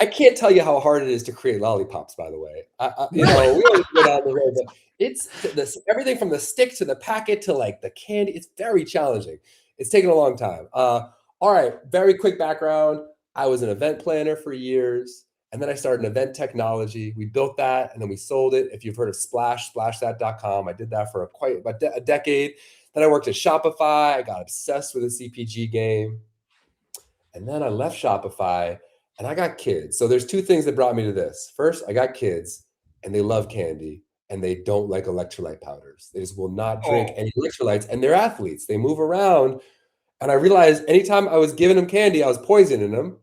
I can't tell you how hard it is to create lollipops, by the way. We always go down the road, but it's everything from the stick to the packet to like the candy. It's very challenging. It's taken a long time. All right, very quick background. I was an event planner for years, and then I started an event technology. We built that, and then we sold it. If you've heard of splashthat.com, I did that for about a decade. Then I worked at Shopify. I got obsessed with the CPG game. And then I left Shopify, and I got kids. So there's two things that brought me to this. First, I got kids, and they love candy, and they don't like electrolyte powders. They just will not drink any electrolytes, and they're athletes. They move around. And I realized anytime I was giving them candy, I was poisoning them.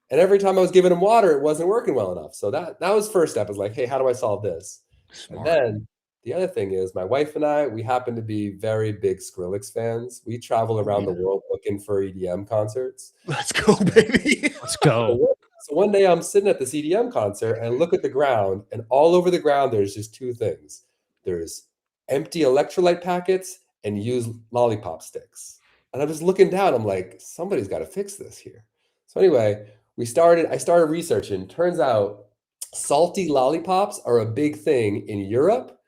And every time I was giving them water, it wasn't working well enough. So that was first step. I was like, hey, how do I solve this? Smart. And then the other thing is my wife and I, we happen to be very big Skrillex fans. We travel around the world looking for EDM concerts. Let's go, baby. Let's go. So one day I'm sitting at this EDM concert and I look at the ground, and all over the ground, there's just two things. There's empty electrolyte packets and used lollipop sticks. And I'm just looking down. I'm like, somebody's got to fix this here. So anyway, I started researching. Turns out salty lollipops are a big thing in Europe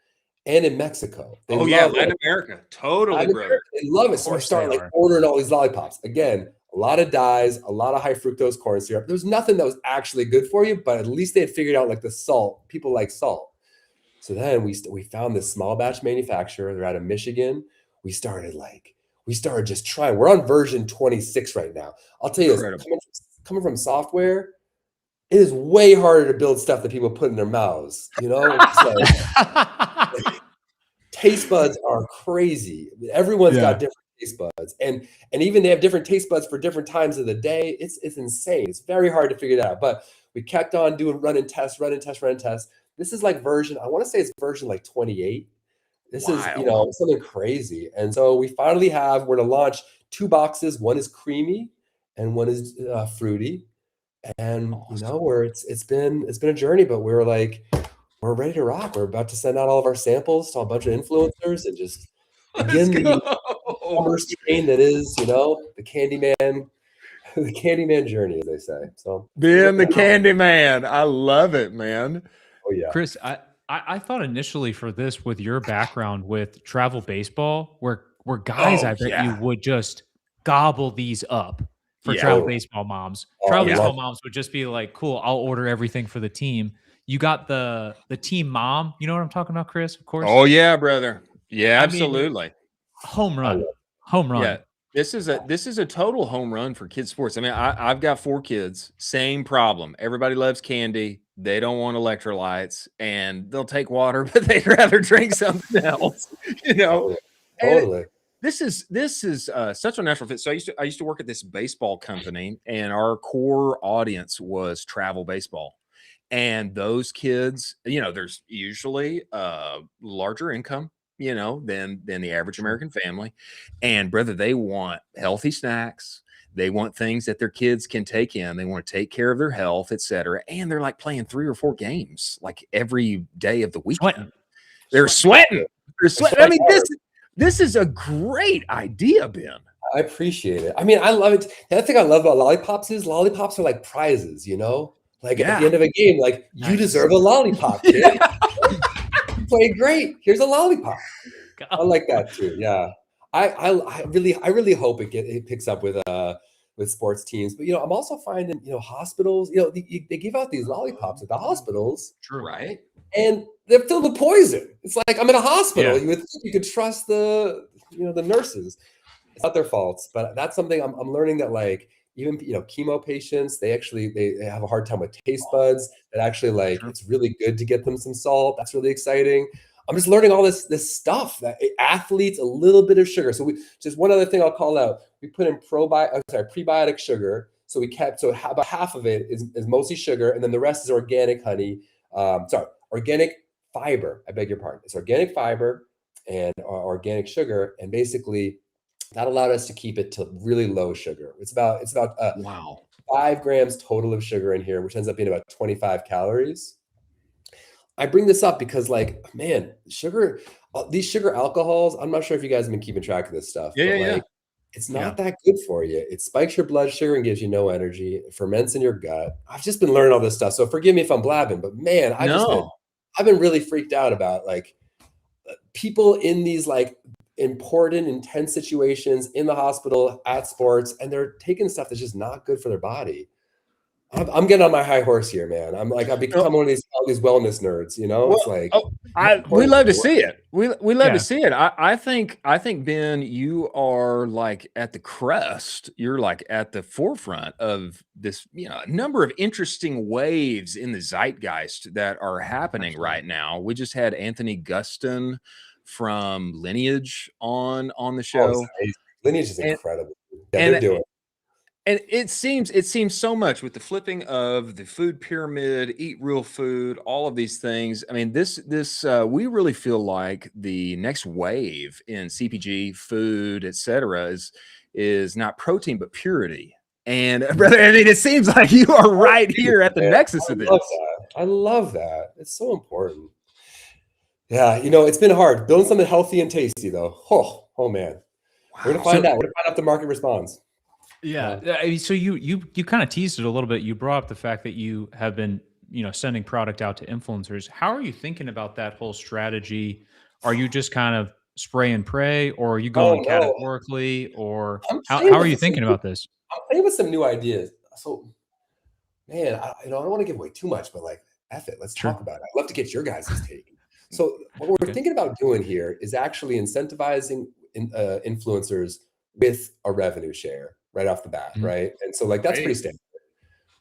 and in Mexico. Latin America. Totally, brother. They love it. So I started ordering all these lollipops. Again, a lot of dyes, a lot of high fructose corn syrup. There was nothing that was actually good for you, but at least they had figured out like the salt. People like salt. So then we found this small batch manufacturer. They're out of Michigan. We started just trying. We're on version 26 right now. I'll tell you this, coming from software, it is way harder to build stuff that people put in their mouths. Taste buds are crazy. Everyone's got different taste buds. And even they have different taste buds for different times of the day. It's insane. It's very hard to figure that out. But we kept on doing run and test. This is like I want to say it's version like 28. This is, something crazy. And so we're to launch 2 boxes. One is creamy and one is fruity. And, it's been a journey, but we're ready to rock. We're about to send out all of our samples to a bunch of influencers and just begin the commerce train that is, the Candyman journey, as they say. So being the Candyman. I love it, man. Oh yeah. Chris, I thought initially for this, with your background with travel baseball, where guys, I bet you would just gobble these up for travel baseball moms. Travel baseball moms would just be like, cool, I'll order everything for the team. You got the team mom. You know what I'm talking about, Chris? Of course. Oh yeah, brother. Yeah, absolutely. Home run. Home run. Yeah. This is a total home run for kids sports. I mean, I've got 4 kids. Same problem. Everybody loves candy. They don't want electrolytes, and they'll take water, but they'd rather drink something else. Totally. This is such a natural fit. So I used to work at this baseball company, and our core audience was travel baseball. And those kids, there's usually larger income, than the average American family. And brother, they want healthy snacks. They want things that their kids can take in. They want to take care of their health, etc. And they're like playing 3 or 4 games like every day of the weekend. They're sweating. I mean, this is a great idea, Ben. I appreciate it. I mean, I love it. The other thing I love about lollipops is lollipops are like prizes, Like at the end of a game, like you deserve a lollipop, kid. played great. Here's a lollipop. I like that too. Yeah. I really hope it picks up with sports teams. But I'm also finding hospitals. They give out these lollipops at the hospitals, True. Right. and they're filled with poison. It's like I'm in a hospital. Yeah. You would think you could trust the nurses. It's not their faults, but that's something I'm learning that like even chemo patients, they have a hard time with taste buds. That actually like Sure. it's really good to get them some salt. That's really exciting. I'm just learning all this stuff that athletes, a little bit of sugar. So just one other thing I'll call out. We put in prebiotic sugar. So about half of it is mostly sugar, and then the rest is organic honey. Organic fiber. I beg your pardon. It's organic fiber and organic sugar, and basically that allowed us to keep it to really low sugar. It's about Wow. 5 grams total of sugar in here, which ends up being about 25 calories. I bring this up because, like, man, sugar, these sugar alcohols, I'm not sure if you guys have been keeping track of this stuff, but it's not that good for you. It spikes your blood sugar and gives you no energy. It ferments in your gut. I've just been learning all this stuff. So forgive me if I'm blabbing, but man, I've been really freaked out about like people in these like important, intense situations in the hospital, at sports, and they're taking stuff that's just not good for their body. I'm getting on my high horse here, man. I've become one of these wellness nerds, it's like we love to see it. We love to see it. I think Ben, you are like at the crest. You're like at the forefront of this, a number of interesting waves in the zeitgeist that are happening right now. We just had Anthony Guston from Lineage on the show. Lineage is incredible. They're doing. And it seems so much with the flipping of the food pyramid, eat real food, all of these things. I mean, this we really feel like the next wave in CPG, food, etc., is not protein but purity. And brother, I mean, it seems like you are right here at the nexus of this. I love that. It's so important. Yeah, it's been hard building something healthy and tasty, though. Oh man, wow. We're gonna find out. We're gonna find out if the market responds. Yeah. So you kind of teased it a little bit. You brought up the fact that you have been, sending product out to influencers. How are you thinking about that whole strategy? Are you just kind of spray and pray, or are you going categorically, or how are you thinking about this? I'm playing with some new ideas. So, man, I don't want to give away too much, but like, F it. Let's talk about it. I'd love to get your guys' take. So what we're thinking about doing here is actually incentivizing influencers with a revenue share right off the bat, right? And so like that's pretty standard.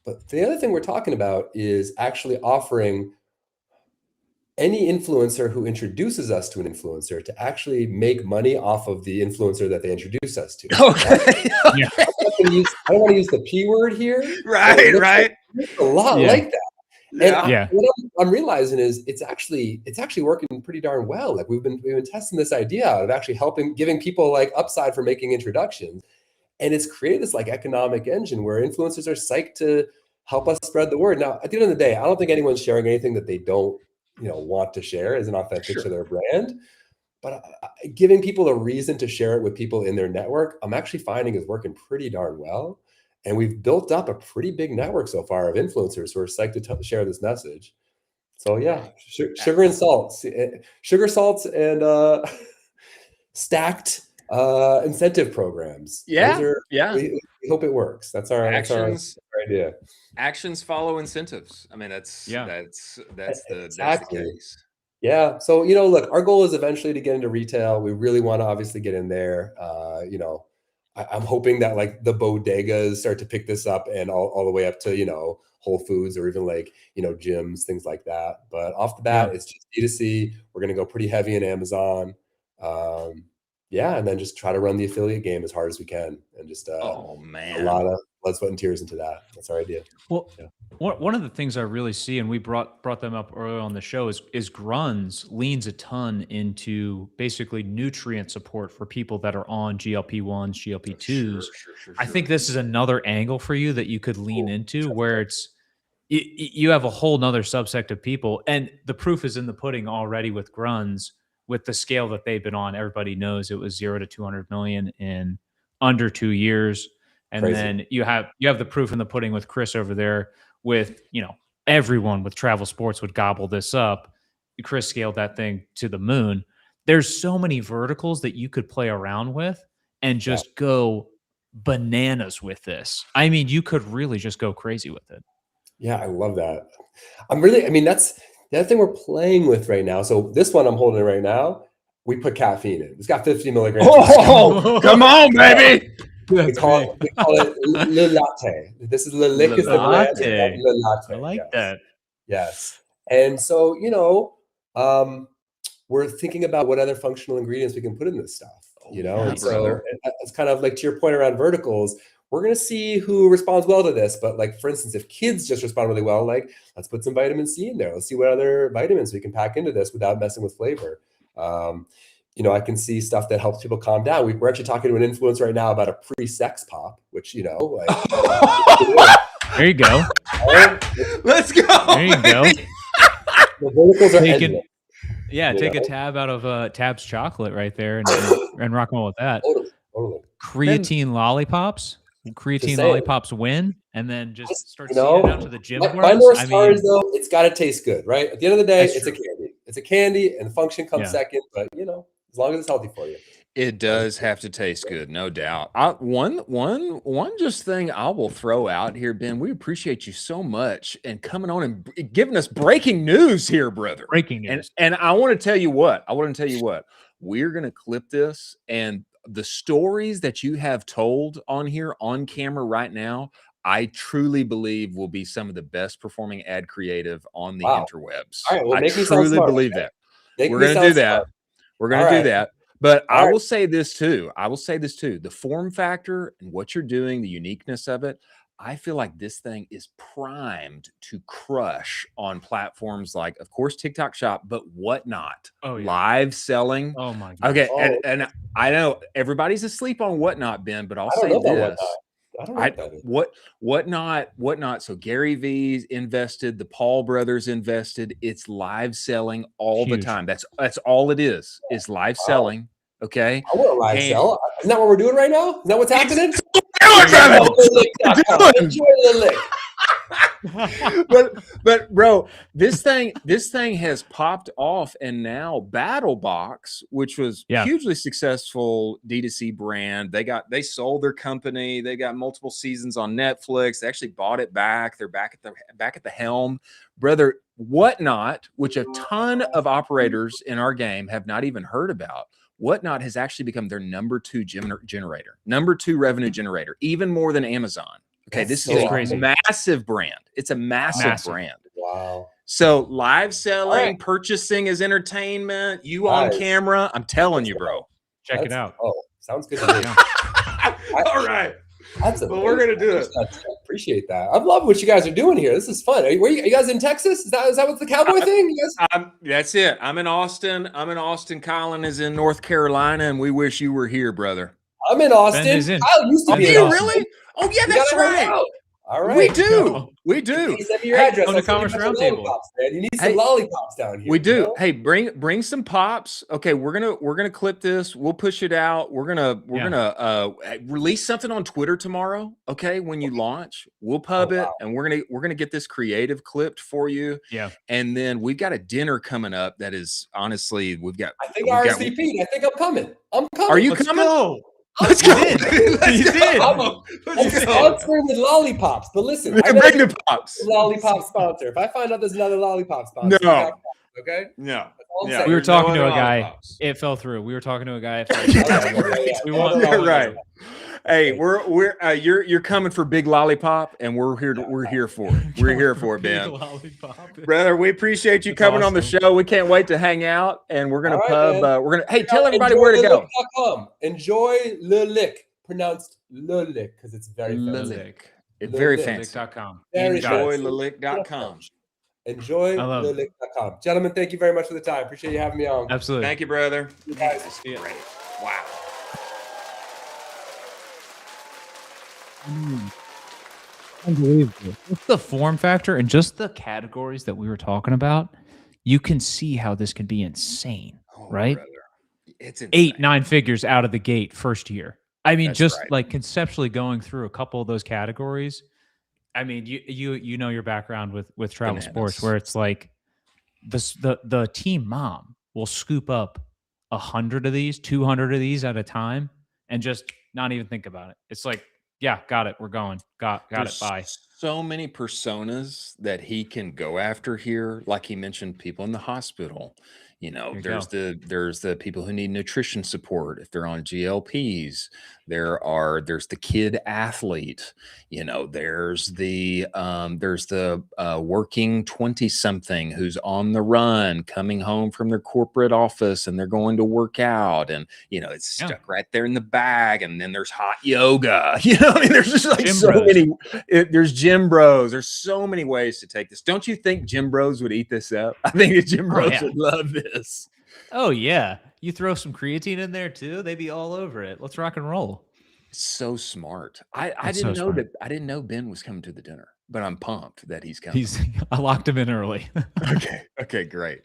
But the other thing we're talking about is actually offering any influencer who introduces us to an influencer to actually make money off of the influencer that they introduce us to. Okay. Yeah. I don't want to use the P word here. Right. It's a lot like that. And what I'm realizing is it's actually working pretty darn well. Like we've been testing this idea out of actually giving people like upside for making introductions. And it's created this like economic engine where influencers are psyched to help us spread the word. Now, at the end of the day, I don't think anyone's sharing anything that they don't, want to share as an authentic to their brand. But giving people a reason to share it with people in their network, I'm actually finding is working pretty darn well. And we've built up a pretty big network so far of influencers who are psyched to share this message. So yeah, sugar and salts, and stacked incentive programs. We hope it works. That's our idea. Actions follow incentives. I mean, that's the case. Yeah. So look, our goal is eventually to get into retail. We really want to obviously get in there. I'm hoping that like the bodegas start to pick this up and all the way up to Whole Foods or even like gyms, things like that. But off the bat, it's just D2C. We're gonna go pretty heavy in Amazon. And then just try to run the affiliate game as hard as we can, and just a lot of blood, sweat, and tears into that. That's our idea. Well, one of the things I really see, and we brought them up earlier on the show, is Grunz leans a ton into basically nutrient support for people that are on GLP-1s, GLP-2s. Sure. I think this is another angle for you that you could lean into, where it's you have a whole nother subsect of people, and the proof is in the pudding already with Grunz. With the scale that they've been on, everybody knows it was 0 to 200 million in under 2 years. And then you have the proof in the pudding with Chris over there with, everyone with travel sports would gobble this up. Chris scaled that thing to the moon. There's so many verticals that you could play around with and just go bananas with this. I mean, you could really just go crazy with it. Yeah, I love that. I mean, that's the other thing we're playing with right now. So this one I'm holding right now, we put caffeine in. It's got 50 milligrams. Oh, come on, baby. We call it Le Latte. This is Le Lick is the brand. Le Latte. I like that. Yes. And so, we're thinking about what other functional ingredients we can put in this stuff, and so it's kind of like to your point around verticals, we're going to see who responds well to this. But like, for instance, if kids just respond really well, like let's put some vitamin C in there. Let's see what other vitamins we can pack into this without messing with flavor. I can see stuff that helps people calm down. We're actually talking to an influencer right now about a pre-sex pop, which, there you go. Let's go. There you go. The verticals are endless. Yeah, take a tab out of Tab's chocolate right there and rock on with that. Totally. Creatine lollipops. Creatine lollipops win, and then just start seeing it out to the gym. My North Star is, though, it's got to taste good, right? At the end of the day, it's a candy. It's a candy, and the function comes second. But as long as it's healthy for you, it does have to taste good, no doubt. One just thing I will throw out here, Ben. We appreciate you so much and coming on and giving us breaking news here, brother. Breaking news. And I want to tell you what. We're gonna clip this, and the stories that you have told on here on camera right now, I truly believe will be some of the best performing ad creative on the interwebs. All right, well, I truly believe that. We're going to do that. We're going to do that. But I will say this too. The form factor and what you're doing, the uniqueness of it, I feel like this thing is primed to crush on platforms like, of course, TikTok Shop, but Whatnot. Live selling. Oh my God. Okay. And I know everybody's asleep on Whatnot, Ben, but I'll say this. I don't know Whatnot. So Gary V's invested, the Paul brothers invested. It's live selling all the time. That's all it is live selling. Okay. I want to live sell. Isn't that what we're doing right now? Isn't that what's happening? Enjoy the lick. but bro, this thing has popped off, and now BattleBox, which was hugely successful D2C brand, they sold their company. They got multiple seasons on Netflix. They actually bought it back. They're back at the helm, brother. Whatnot, which a ton of operators in our game have not even heard about. Whatnot has actually become their number 2 generator, number 2 revenue generator, even more than Amazon. Okay, this is a massive brand. It's a massive brand. Wow. So live selling, purchasing as entertainment, you on camera. I'm telling you, bro. Check it out. Oh, sounds good to me. All right. Well, we're going to do it. Appreciate that. I love what you guys are doing here. This is fun. Are you guys in Texas? Is that what's the cowboy thing? That's it. I'm in Austin. Colin is in North Carolina, and we wish you were here, brother. I'm in Austin. I used to be in Austin. Really? Oh, yeah, that's right. All right. We do. Send me your address on the Commerce Roundtable. You need some lollipops down here. We do. Hey, bring some pops. Okay, we're gonna clip this. We'll push it out. We're gonna release something on Twitter tomorrow. Okay, when you launch, we'll pub it, and we're gonna get this creative clipped for you. Yeah. And then we've got a dinner coming up that is honestly I think RSVP. I think I'm coming. Are you coming? Go. Let's go. He's in. I'm sponsoring with lollipops, but listen, bring the pops. Lollipop sponsor. If I find out there's another lollipop sponsor, okay? No. We were talking to a guy. It fell through. We were talking to a guy. We want right. Hey, you're coming for Big Lollipop, and we're here for it. We're here for it, Ben. Brother, we appreciate you coming on the show. We can't wait to hang out, and we're gonna tell everybody where to go. Enjoy Le Lick, pronounced Le Lick, because it's very fancy. Very fancy. Enjoylelick.com. Enjoylelick.com. Gentlemen, thank you very much for the time. Appreciate you having me on. Absolutely. Thank you, brother. You guys. Great. Wow. Unbelievable. Just the form factor and just the categories that we were talking about, you can see how this can be insane, right? Brother. It's insane. 8-9 figures out of the gate first year. I mean, like conceptually going through a couple of those categories. I mean, you know your background with travel sports, where it's like the team mom will scoop up 100 of these, 200 of these at a time, and just not even think about it. It's like, yeah, got it. We're going. Got it. Bye. So many personas that he can go after here. Like he mentioned, people in the hospital. You know, There you there's the people who need nutrition support if they're on GLPs. There's the kid athlete. You know, there's the working 20-something who's on the run, coming home from their corporate office, and they're going to work out, and you know, it's stuck right there in the bag. And then there's hot yoga. You know, I mean, there's just like Gym so bros. many. There's gym bros. There's so many ways to take this. Don't you think gym bros would eat this up? I think the gym bros would love this. Oh yeah, you throw some creatine in there too, they'd be all over it. Let's rock and roll. So smart. I It's didn't so know smart. that. I didn't know Ben was coming to the dinner, but I'm pumped that he's coming. I locked him in early. Okay, great.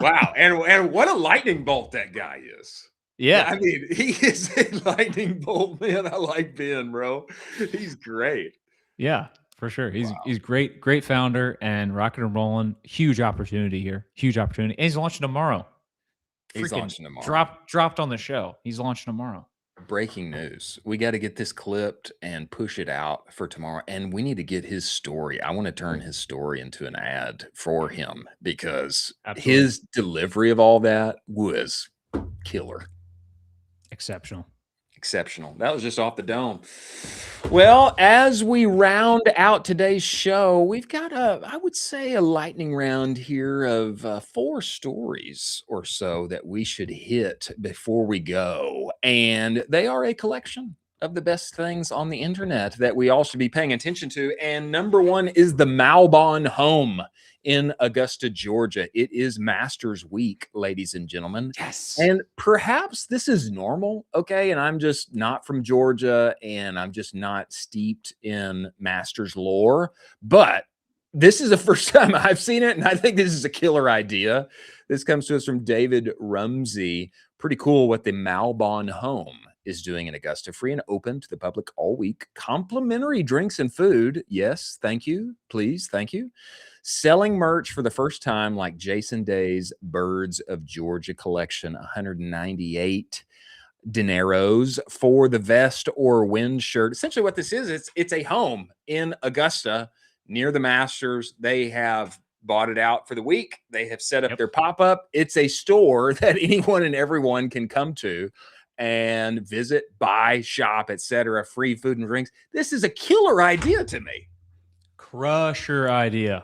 Wow, and what a lightning bolt that guy is. Yeah, I mean, he is a lightning bolt, man. I like Ben, bro. He's great. yeah, for sure. He's great founder and rocking and rolling. Huge opportunity here. Huge opportunity. And he's launching tomorrow. He's Freaking launching tomorrow. Dropped on the show. He's launching tomorrow. Breaking news. We got to get this clipped and push it out for tomorrow. And we need to get his story. I want to turn his story into an ad for him because his delivery of all that was killer. Exceptional. That was just off the dome. Well, as we round out today's show, we've got I would say a lightning round here of 4 stories or so that we should hit before we go. And they are a collection of the best things on the internet that we all should be paying attention to. And number 1 is the Malbon home in Augusta, Georgia. It is Masters Week, ladies and gentlemen. Yes. And perhaps this is normal, okay? And I'm just not from Georgia, and I'm just not steeped in Masters lore. But this is the first time I've seen it, and I think this is a killer idea. This comes to us from David Rumsey. Pretty cool what the Malbon home is doing in Augusta. Free and open to the public all week. Complimentary drinks and food. Yes, thank you. Please, thank you. Selling merch for the first time, like Jason Day's Birds of Georgia collection, 198 dineros for the vest or wind shirt. Essentially what this is, it's a home in Augusta near the Masters. They have bought it out for the week. They have set up their pop-up. It's a store that anyone and everyone can come to and visit, buy, shop, etc. Free food and drinks. This is a killer idea to me. Crusher idea.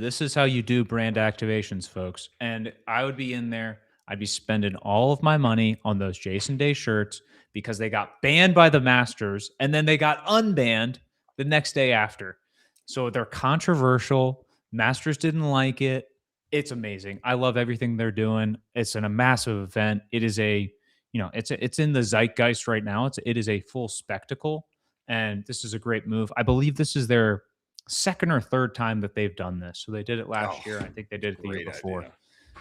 This is how you do brand activations, folks. And I would be in there. I'd be spending all of my money on those Jason Day shirts because they got banned by the Masters and then they got unbanned the next day after. So they're controversial. Masters didn't like it. It's amazing. I love everything they're doing. It's a massive event. It is it's in the zeitgeist right now. It is a full spectacle. And this is a great move. I believe this is their 2nd or 3rd time that they've done this. So they did it last year. I think they did it the year before. Idea.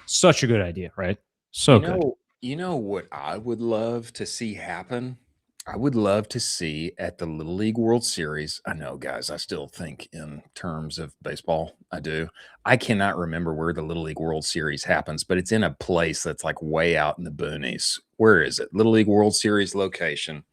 Such a good idea, right? So good. You know what I would love to see happen? I would love to see at the Little League World Series. I know, guys, I still think in terms of baseball. I do. I cannot remember where the Little League World Series happens, but it's in a place that's like way out in the boonies. Where is it? Little League World Series location.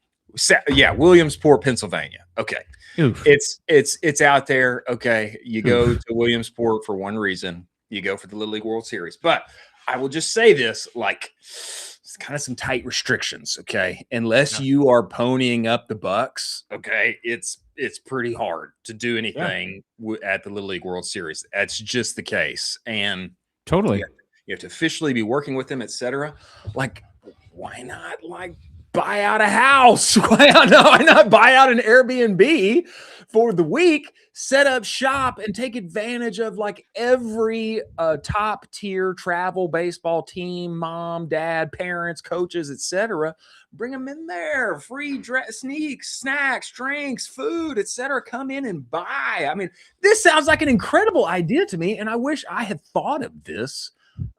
Yeah, Williamsport, Pennsylvania. Okay. Oof. It's out there. Okay. You go to Williamsport for one reason. You go for the Little League World Series. But I will just say this, like, it's kind of some tight restrictions, okay? Unless you are ponying up the bucks, okay, it's pretty hard to do anything at the Little League World Series. That's just the case. And totally, you have to officially be working with them, etc. Like, why not, like, buy out a house? Why not buy out an Airbnb for the week, set up shop, and take advantage of like every top tier travel baseball team, mom, dad, parents, coaches, etc. Bring them in there, free sneaks, snacks, drinks, food, etc. Come in and buy. I mean, this sounds like an incredible idea to me, and I wish I had thought of this.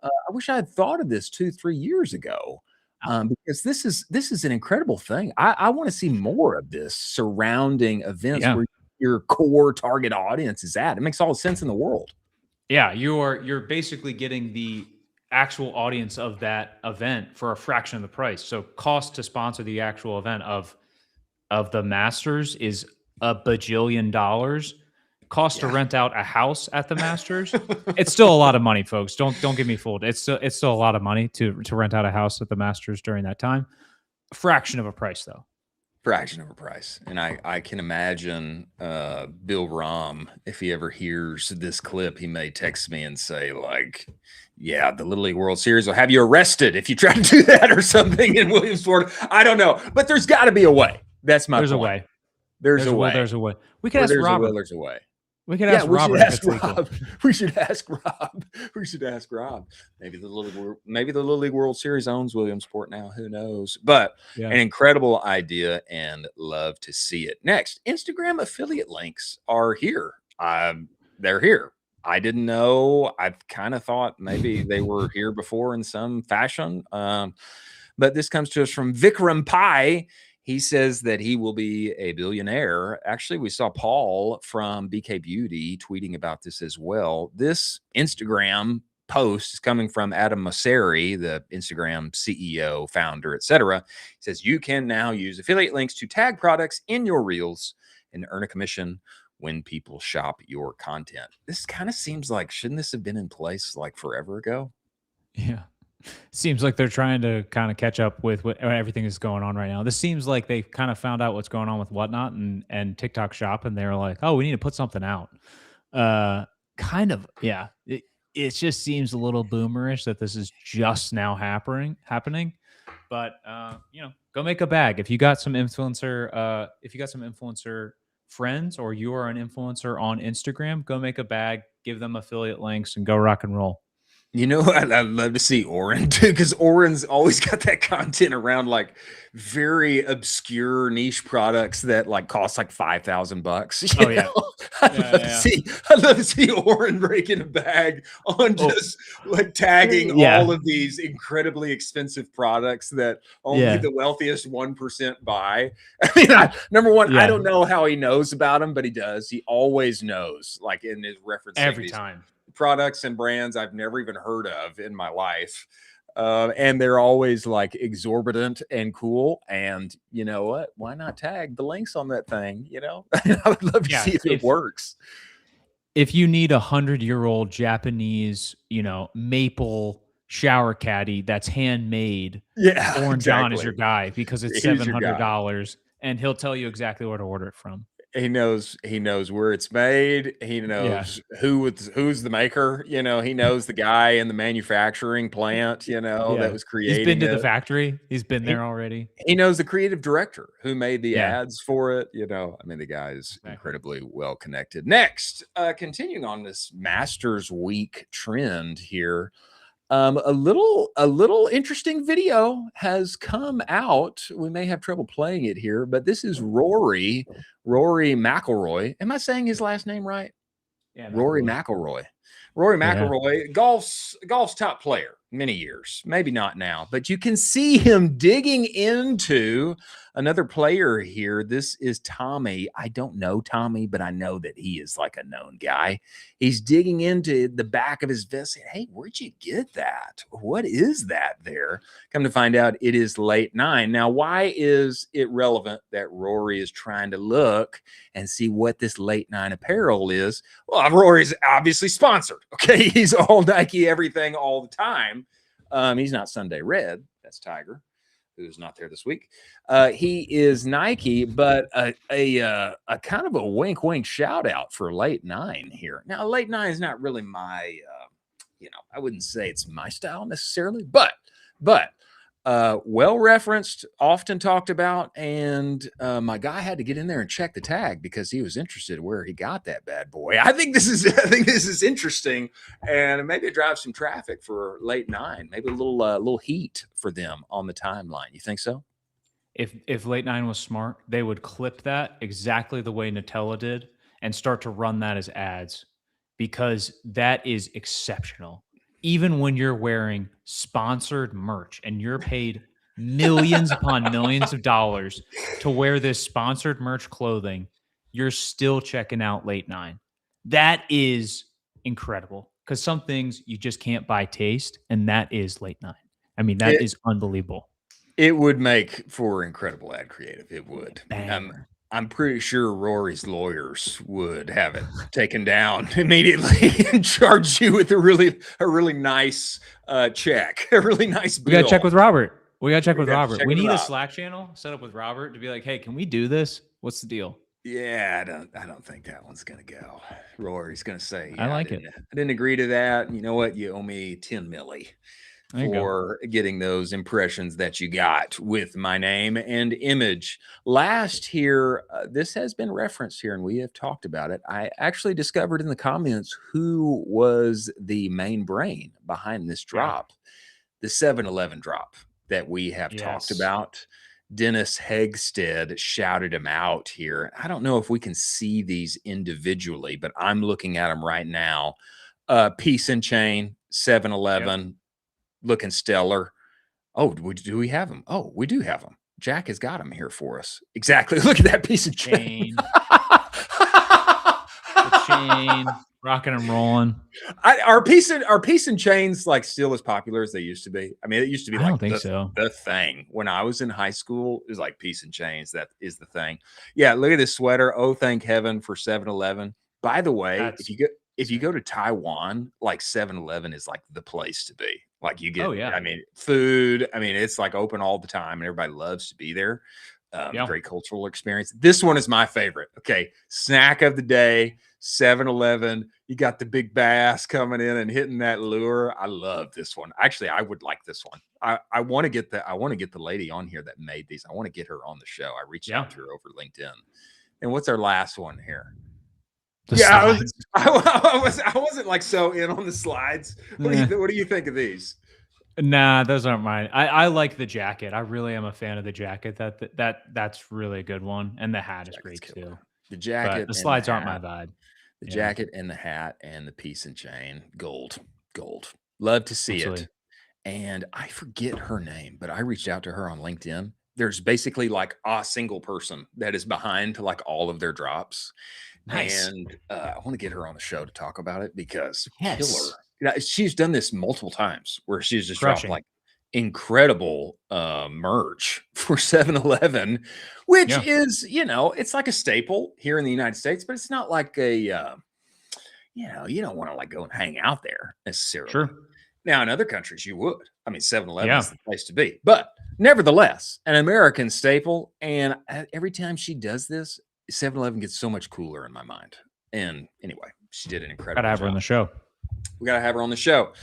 I wish I had thought of this 2-3 years ago. Because this is an incredible thing. I want to see more of this surrounding events where your core target audience is at. It makes all the sense in the world. Yeah, you're basically getting the actual audience of that event for a fraction of the price. So cost to sponsor the actual event of the Masters is $1 bajillion. Cost to rent out a house at the Masters, it's still a lot of money, folks. Don't get me fooled. It's still a lot of money to rent out a house at the Masters during that time. A fraction of a price, though. Fraction of a price. And I can imagine Bill Rahm, if he ever hears this clip, he may text me and say, like, yeah, the Little League World Series will have you arrested if you try to do that or something in Williamsport. I don't know, but there's got to be a way. That's my There's point. a way. There's a way. There's a way. We could Where ask there's Robert. a will, there's a way. We could ask Robert. We should ask Rob. We should ask Rob. Maybe the Little League World Series owns Williamsport now. Who knows? But an incredible idea and love to see it. Next, Instagram affiliate links are here. They're here. I didn't know. I kind of thought maybe they were here before in some fashion. But this comes to us from Vikram Pai. He says that he will be a billionaire. Actually, we saw Paul from BK Beauty tweeting about this as well. This Instagram post is coming from Adam Mosseri, the Instagram CEO, founder, etc. He says you can now use affiliate links to tag products in your reels and earn a commission when people shop your content. This kind of seems like, shouldn't this have been in place like forever ago? Yeah. Seems like they're trying to kind of catch up with what everything is going on right now. This seems like they kind of found out what's going on with Whatnot and TikTok Shop, and they're like, oh, we need to put something out. Kind of, yeah. It just seems a little boomerish that this is just now happening. But go make a bag. If you got some influencer, friends, or you are an influencer on Instagram, go make a bag, give them affiliate links, and go rock and roll. You know, I'd love to see Oren too, because Oren's always got that content around like very obscure niche products that like cost like $5,000. Oh yeah. I'd love to see Oren breaking a bag on just like tagging all of these incredibly expensive products that only the wealthiest 1% buy. I mean, number one, I don't know how he knows about them, but he does. He always knows, like in his reference every time. Products and brands I've never even heard of in my life. And they're always like exorbitant and cool. And you know what? Why not tag the links on that thing? You know, I would love to see if it works. If you need 100-year-old Japanese, maple shower caddy that's handmade, Oren John is your guy, because it's $700 and he'll tell you exactly where to order it from. He knows where it's made. He knows who's the maker. He knows the guy in the manufacturing plant, that was creating. He's been to the factory. He's been there already. He knows the creative director who made the ads for it. I mean, the guy is incredibly well connected. Next, continuing on this Masters Week trend here. A little interesting video has come out. We may have trouble playing it here, but this is Rory McIlroy. Am I saying his last name right? Yeah, Rory McIlroy. Rory McIlroy, golf's top player, many years, maybe not now, but you can see him digging into another player here. This is Tommy. I don't know Tommy, but I know that he is like a known guy. He's digging into the back of his vest saying, hey, where'd you get that? What is that there? Come to find out, it is late 9. Now, why is it relevant that Rory is trying to look and see what this late 9 apparel is? Well, Rory's obviously sponsored. Okay, he's all Nike everything all the time. He's not Sunday Red. That's Tiger, who's not there this week. He is Nike, but a kind of a wink shout out for late 9 here. Now, late 9 is not really my, I wouldn't say it's my style necessarily, but well referenced, often talked about, and my guy had to get in there and check the tag because he was interested in where he got that bad boy. I think this is interesting, and maybe it drives some traffic for late 9. Maybe a little heat for them on the timeline. You think so? If late 9 was smart, they would clip that exactly the way Nutella did and start to run that as ads, because that is exceptional. Even when you're wearing sponsored merch and you're paid millions upon millions of dollars to wear this sponsored merch clothing, you're still checking out late 9. That is incredible. because some things you just can't buy taste, and that is late night. I mean, that is unbelievable. It would make for incredible ad creative. It would. Banger. I'm pretty sure Rory's lawyers would have it taken down immediately and charge you with a really nice check, a really nice bill. We got to check with Robert. We need Rob. a Slack channel set up with Robert to be like, hey, can we do this? What's the deal? Yeah, I don't think that one's gonna go. Rory's gonna say, I like it. I didn't agree to that. You know what? You owe me 10 milli for getting those impressions that you got with my name and image. Last here, this has been referenced here, and we have talked about it. I actually discovered in the comments who was the main brain behind this drop, the 7-Eleven drop that we have talked about. Dennis Hegstead shouted him out here. I don't know if we can see these individually, but I'm looking at them right now. Piece and Chain, 7-Eleven, looking stellar. Oh, do we have them? Oh, we do have them. Jack has got them here for us. Exactly. Look at that piece of chain. The chain, rocking and rolling. Are piece and chains like still as popular as they used to be? I mean, it used to be like the thing when I was in high school. It was like piece and chains. That is the thing. Yeah, look at this sweater. Oh, thank heaven for 7-Eleven. By the way, if you go to Taiwan, like 7-Eleven is like the place to be. Like you get, I mean, food. I mean, it's like open all the time, and everybody loves to be there. Great cultural experience. This one is my favorite. Okay, snack of the day. 7-Eleven, you got the big bass coming in and hitting that lure. I love this one. Actually, I would like this one. I want to get the lady on here that made these. I want to get her on the show. I reached out to her over LinkedIn. And what's our last one here? I wasn't like so in on the slides. What do you think of these? Nah, those aren't mine. I like the jacket. I really am a fan of the jacket. That's really a good one, and the hat is great too. The jacket, the slides aren't my vibe. The jacket and the hat and the piece and chain, gold. Love to see it. And I forget her name, but I reached out to her on LinkedIn. There's basically like a single person that is behind to like all of their drops. Nice. And I want to get her on the show to talk about it because killer. She's done this multiple times where she's just dropped like incredible merch for 7-Eleven, which is, it's like a staple here in the United States, but it's not like a, you don't want to like go and hang out there necessarily. Sure. Now in other countries you would. I mean, 7-Eleven is the place to be, but nevertheless, an American staple. And every time she does this, 7-Eleven gets so much cooler in my mind. And anyway, she did an incredible job. Gotta have her on the show. We got to have her on the show.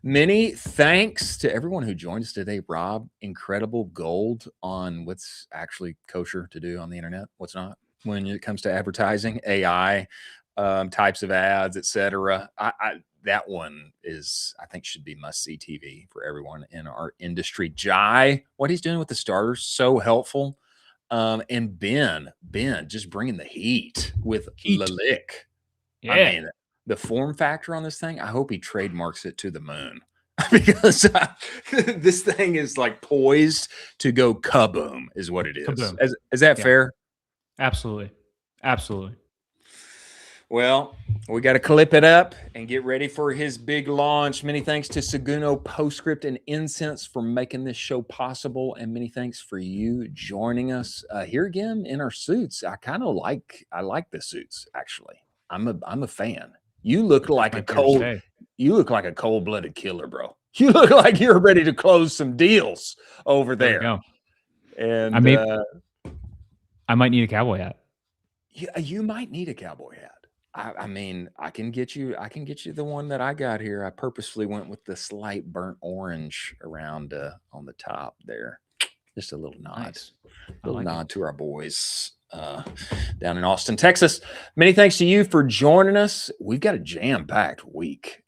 Many thanks to everyone who joined us today. Rob, incredible gold on what's actually kosher to do on the internet, what's not when it comes to advertising, AI, types of ads, etc. That one is, I think, should be must-see TV for everyone in our industry. Jai, what he's doing with the starters, so helpful. And Ben, just bringing the heat with Lalick. Yeah. I mean, the form factor on this thing, I hope he trademarks it to the moon because this thing is like poised to go kaboom is what it is. Kaboom. Is that fair? Absolutely. Well, we got to clip it up and get ready for his big launch. Many thanks to Seguno, Postscript, and Incense for making this show possible. And many thanks for you joining us here again in our suits. I like the suits, actually. I'm a fan. You look like a cold-blooded killer, bro. You look like you're ready to close some deals over there. There And I might need a cowboy hat. Yeah, you might need a cowboy hat. I mean, I can get you the one that I got here. I purposefully went with the slight burnt orange around on the top there. Just a little nod. Nice. Nod to our boys down in Austin, Texas. Many thanks to you for joining us. We've got a jam-packed week.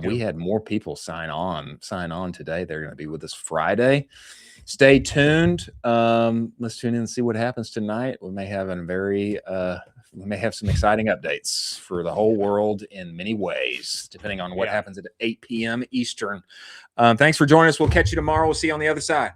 We had more people sign on today. They're going to be with us Friday. Stay tuned. Let's tune in and see what happens tonight. We may have we may have some exciting updates for the whole world in many ways, depending on what happens at 8 p.m. Eastern. Thanks for joining us. We'll catch you tomorrow. We'll see you on the other side.